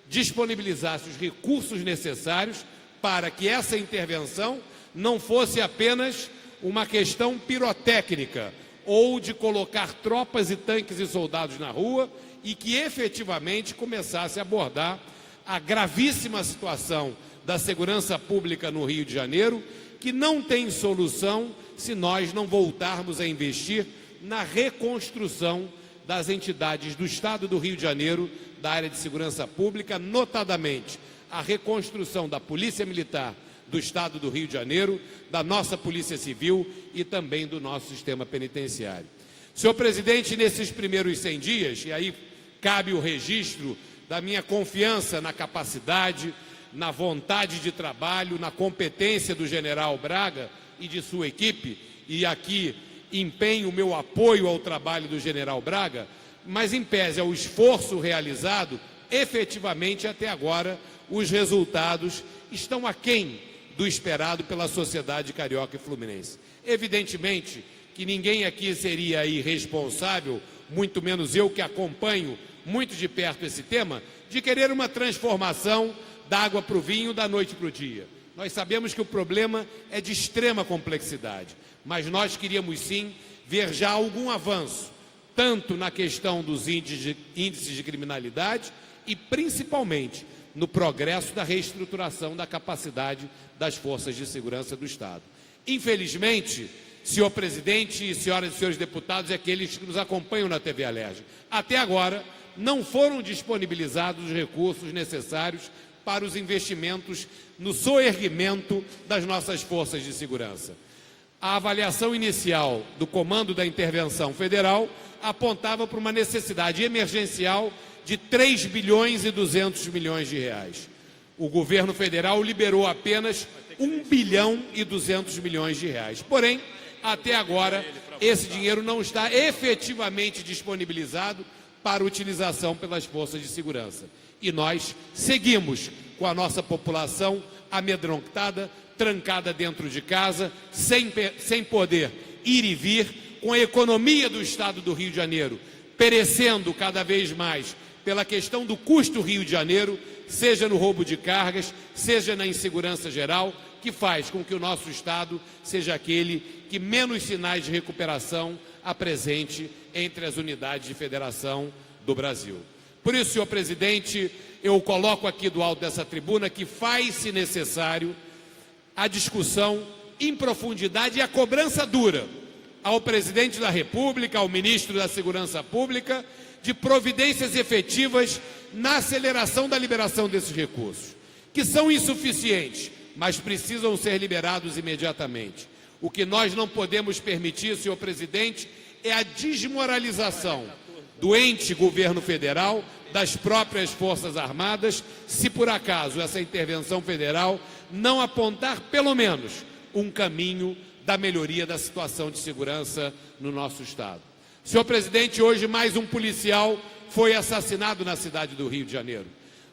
disponibilizasse os recursos necessários para que essa intervenção não fosse apenas uma questão pirotécnica ou de colocar tropas e tanques e soldados na rua e que efetivamente começasse a abordar a gravíssima situação da segurança pública no Rio de Janeiro, que não tem solução se nós não voltarmos a investir na reconstrução das entidades do Estado do Rio de Janeiro, da área de segurança pública, notadamente a reconstrução da Polícia Militar do Estado do Rio de Janeiro, da nossa Polícia Civil e também do nosso sistema penitenciário. Senhor presidente, nesses primeiros 100 dias, e aí cabe o registro da minha confiança na capacidade, na vontade de trabalho, na competência do general Braga e de sua equipe, e aqui empenho o meu apoio ao trabalho do general Braga, mas em pese ao esforço realizado, efetivamente até agora os resultados estão aquém do esperado pela sociedade carioca e fluminense. Evidentemente que ninguém aqui seria irresponsável, muito menos eu que acompanho muito de perto esse tema, de querer uma transformação da água para o vinho, da noite para o dia. Nós sabemos que o problema é de extrema complexidade, mas nós queríamos sim ver já algum avanço, tanto na questão dos índices de criminalidade e principalmente no progresso da reestruturação da capacidade das forças de segurança do Estado. Infelizmente, senhor presidente e senhoras e senhores deputados e aqueles que nos acompanham na TV Alerj, até agora não foram disponibilizados os recursos necessários para os investimentos no soerguimento das nossas forças de segurança. A avaliação inicial do Comando da Intervenção Federal apontava para uma necessidade emergencial de 3 bilhões e 200 milhões de reais. O governo federal liberou apenas 1 bilhão e 200 milhões de reais. Porém, até agora, esse dinheiro não está efetivamente disponibilizado para utilização pelas forças de segurança. E nós seguimos com a nossa população amedrontada, trancada dentro de casa, sem poder ir e vir, com a economia do Estado do Rio de Janeiro perecendo cada vez mais pela questão do custo Rio de Janeiro, seja no roubo de cargas, seja na insegurança geral, que faz com que o nosso Estado seja aquele que menos sinais de recuperação apresente entre as unidades de federação do Brasil. Por isso, senhor presidente, eu coloco aqui do alto dessa tribuna que faz-se necessário a discussão em profundidade e a cobrança dura ao presidente da República, ao ministro da Segurança Pública, de providências efetivas na aceleração da liberação desses recursos, que são insuficientes, mas precisam ser liberados imediatamente. O que nós não podemos permitir, senhor presidente, é a desmoralização do ente governo federal, das próprias Forças Armadas, se por acaso essa intervenção federal não apontar pelo menos um caminho da melhoria da situação de segurança no nosso Estado. Senhor presidente, hoje mais um policial foi assassinado na cidade do Rio de Janeiro.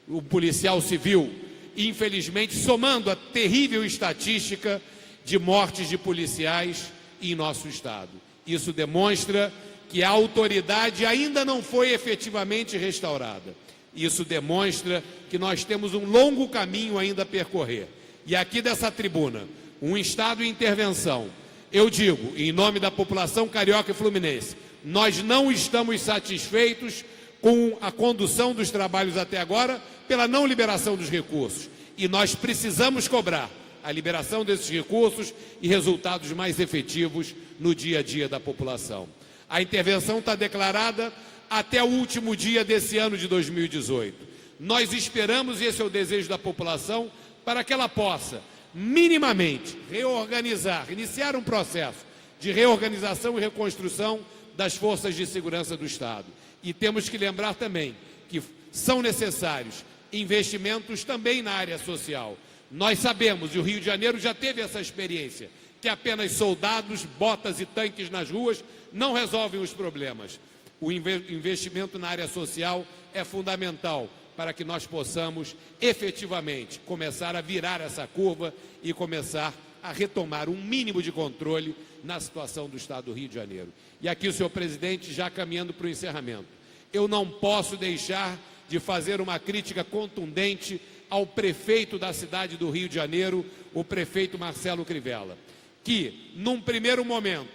Um policial civil, infelizmente, somando a terrível estatística de mortes de policiais em nosso Estado. Isso demonstra que a autoridade ainda não foi efetivamente restaurada. Isso demonstra que nós temos um longo caminho ainda a percorrer. E aqui dessa tribuna, um Estado em intervenção, eu digo, em nome da população carioca e fluminense, nós não estamos satisfeitos com a condução dos trabalhos até agora pela não liberação dos recursos. E nós precisamos cobrar a liberação desses recursos e resultados mais efetivos no dia a dia da população. A intervenção está declarada até o último dia desse ano de 2018. Nós esperamos, e esse é o desejo da população, para que ela possa minimamente reorganizar, iniciar um processo de reorganização e reconstrução das forças de segurança do Estado. E temos que lembrar também que são necessários investimentos também na área social. Nós sabemos, e o Rio de Janeiro já teve essa experiência, que apenas soldados, botas e tanques nas ruas não resolvem os problemas. O investimento na área social é fundamental para que nós possamos efetivamente começar a virar essa curva e começar a retomar um mínimo de controle na situação do Estado do Rio de Janeiro. E aqui, senhor presidente, já caminhando para o encerramento, eu não posso deixar de fazer uma crítica contundente ao prefeito da cidade do Rio de Janeiro, o prefeito Marcelo Crivella, que, num primeiro momento,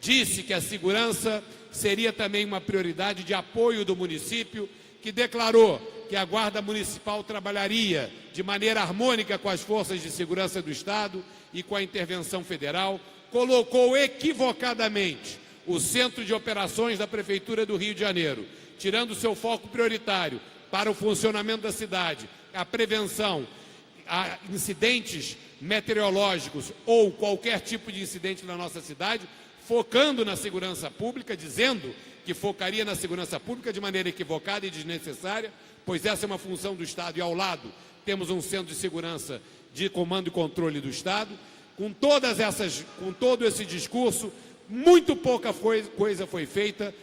disse que a segurança seria também uma prioridade de apoio do município, que declarou que a Guarda Municipal trabalharia de maneira harmônica com as forças de segurança do Estado e com a intervenção federal, colocou equivocadamente o Centro de Operações da Prefeitura do Rio de Janeiro, tirando seu foco prioritário para o funcionamento da cidade, a prevenção a incidentes meteorológicos ou qualquer tipo de incidente na nossa cidade, focando na segurança pública, dizendo que focaria na segurança pública de maneira equivocada e desnecessária, pois essa é uma função do Estado e ao lado temos um centro de segurança de comando e controle do Estado. Com todo esse discurso, muito pouca coisa foi feita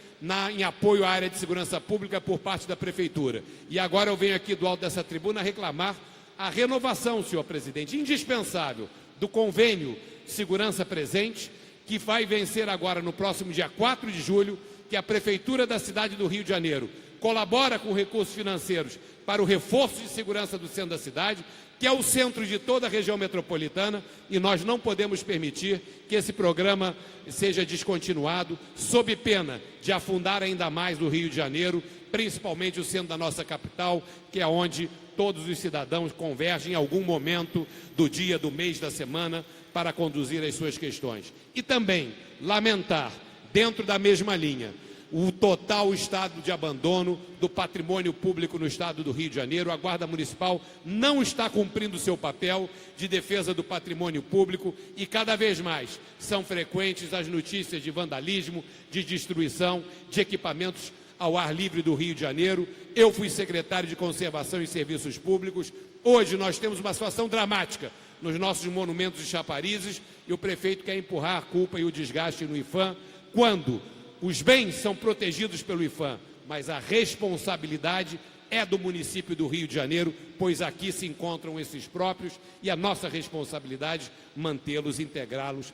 em apoio à área de segurança pública por parte da Prefeitura. E agora eu venho aqui do alto dessa tribuna reclamar a renovação, senhor presidente, indispensável, do convênio Segurança Presente, que vai vencer agora no próximo dia 4 de julho, que a Prefeitura da cidade do Rio de Janeiro colabora com recursos financeiros para o reforço de segurança do centro da cidade, que é o centro de toda a região metropolitana, e nós não podemos permitir que esse programa seja descontinuado, sob pena de afundar ainda mais o Rio de Janeiro, principalmente o centro da nossa capital, que é onde todos os cidadãos convergem em algum momento do dia, do mês, da semana, para conduzir as suas questões. E também lamentar, dentro da mesma linha, o total estado de abandono do patrimônio público no estado do Rio de Janeiro. A Guarda Municipal não está cumprindo o seu papel de defesa do patrimônio público e cada vez mais são frequentes as notícias de vandalismo, de destruição de equipamentos ao ar livre do Rio de Janeiro. Eu fui secretário de Conservação e Serviços Públicos. Hoje nós temos uma situação dramática nos nossos monumentos e chaparizes e o prefeito quer empurrar a culpa e o desgaste no IPHAN, quando os bens são protegidos pelo IPHAN, mas a responsabilidade é do município do Rio de Janeiro, pois aqui se encontram esses próprios e a nossa responsabilidade mantê-los, entregá-los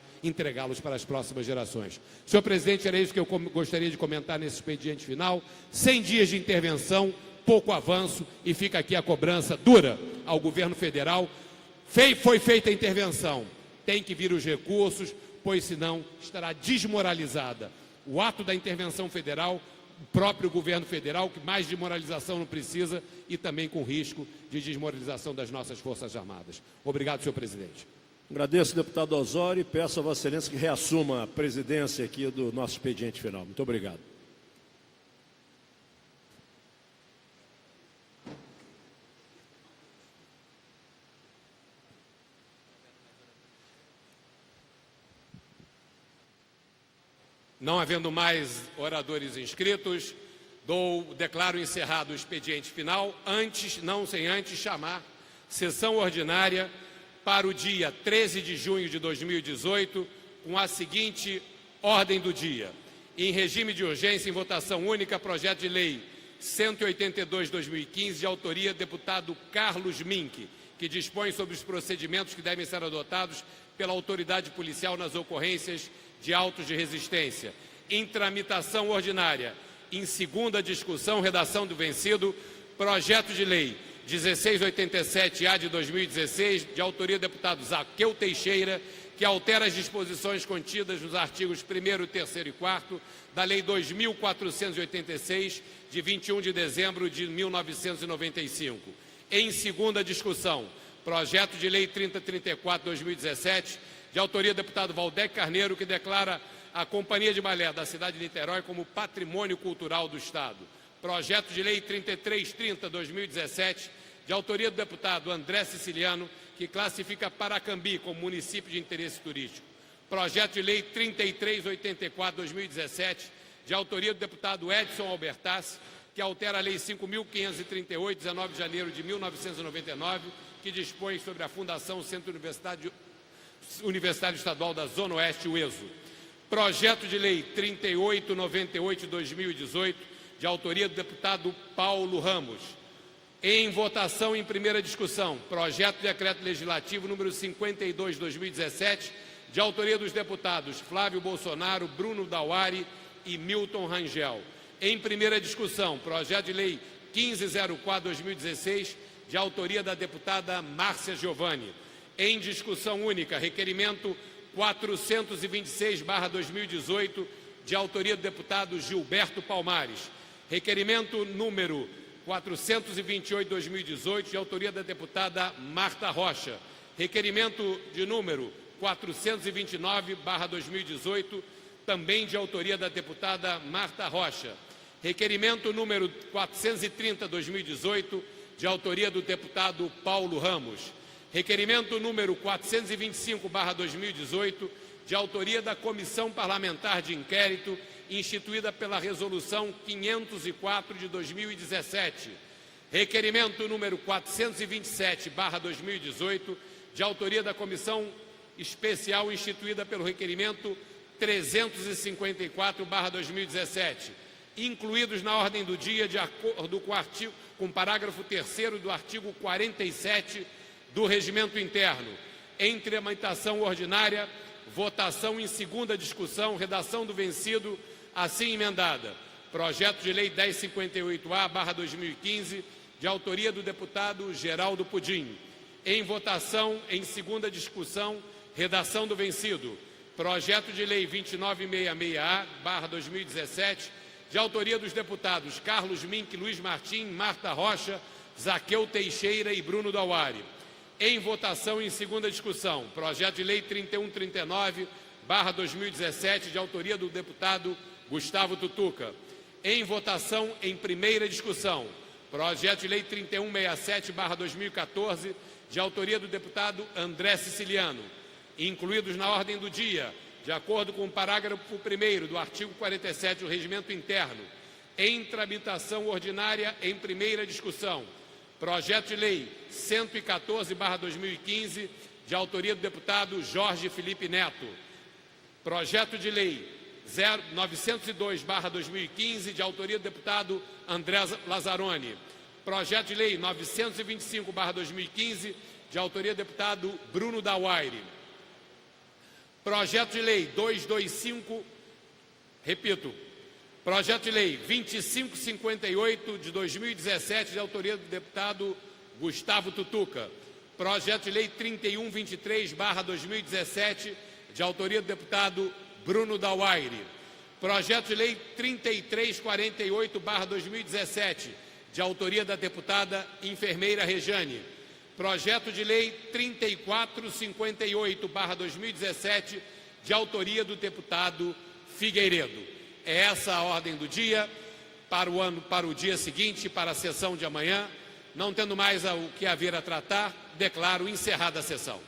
para as próximas gerações. Senhor presidente, era isso que eu gostaria de comentar nesse expediente final. 100 dias de intervenção, pouco avanço, e fica aqui a cobrança dura ao governo federal. Foi feita a intervenção, tem que vir os recursos, pois senão estará desmoralizada o ato da intervenção federal, o próprio governo federal, que mais desmoralização não precisa, e também com risco de desmoralização das nossas Forças Armadas. Obrigado, senhor presidente. Agradeço, deputado Osório, e peço a Vossa Excelência que reassuma a presidência aqui do nosso expediente final. Muito obrigado. Não havendo mais oradores inscritos, declaro encerrado o expediente final, não sem antes chamar sessão ordinária para o dia 13 de junho de 2018, com a seguinte ordem do dia. Em regime de urgência, em votação única, projeto de lei 182/2015, de autoria do deputado Carlos Mink, que dispõe sobre os procedimentos que devem ser adotados pela autoridade policial nas ocorrências de autos de resistência. Em tramitação ordinária, em segunda discussão, redação do vencido, projeto de lei 1687-A de 2016, de autoria do deputado Zaqueu Teixeira, que altera as disposições contidas nos artigos 1º, 3º e 4º da Lei 2486, de 21 de dezembro de 1995. Em segunda discussão, projeto de lei 3034/2017, de autoria do deputado Valdec Carneiro, que declara a Companhia de Balé da cidade de Niterói como patrimônio cultural do Estado. Projeto de lei 3330/2017, de autoria do deputado André Siciliano, que classifica Paracambi como município de interesse turístico. Projeto de lei 3384/2017, de autoria do deputado Edson Albertassi, que altera a lei 5.538, 19 de janeiro de 1999, que dispõe sobre a Fundação Centro Universitário Estadual da Zona Oeste, o ESO. Projeto de lei 3898/2018, de autoria do deputado Paulo Ramos. Em votação, em primeira discussão, projeto de decreto legislativo número 52/2017, de autoria dos deputados Flávio Bolsonaro, Bruno Dauari e Milton Rangel. Em primeira discussão, projeto de lei 1504/2016, de autoria da deputada Márcia Giovanni. Em discussão única, requerimento 426/2018, de autoria do deputado Gilberto Palmares. Requerimento número 428/2018, de autoria da deputada Marta Rocha. Requerimento de número 429/2018, também de autoria da deputada Marta Rocha. Requerimento número 430/2018, de autoria do deputado Paulo Ramos. Requerimento número 425/2018, de autoria da Comissão Parlamentar de Inquérito, instituída pela Resolução 504 de 2017. Requerimento número 427/2018, de autoria da Comissão Especial instituída pelo Requerimento 354/2017, incluídos na ordem do dia de acordo com o parágrafo 3º do artigo 47 do Regimento Interno. Em tramitação ordinária, votação em segunda discussão, redação do vencido, assim emendada. Projeto de Lei 1058-A/2015, de autoria do deputado Geraldo Pudim. Em votação, em segunda discussão, redação do vencido. Projeto de Lei 2966-A/2017, de autoria dos deputados Carlos Mink, Luiz Martim, Marta Rocha, Zaqueu Teixeira e Bruno Dauari. Em votação, em segunda discussão, projeto de lei 3139/2017, de autoria do deputado Gustavo Tutuca. Em votação, em primeira discussão, projeto de lei 3167/2014, de autoria do deputado André Siciliano. Incluídos na ordem do dia, de acordo com o parágrafo 1º do artigo 47 do Regimento Interno, em tramitação ordinária, em primeira discussão, projeto de lei 114/2015, de autoria do deputado Jorge Felipe Neto. Projeto de lei 902/2015, de autoria do deputado André Lazzaroni. Projeto de lei 925/2015, de autoria do deputado Bruno Dauari. Projeto de lei 225, repito, projeto de lei 2558 de 2017, de autoria do deputado Gustavo Tutuca. Projeto de lei 3123/2017, de autoria do deputado Bruno Dauari. Projeto de lei 3348/2017, de autoria da deputada enfermeira Rejane. Projeto de lei 3458/2017, de autoria do deputado Figueiredo. É essa a ordem do dia para o dia seguinte, para a sessão de amanhã. Não tendo mais o que haver a tratar, declaro encerrada a sessão.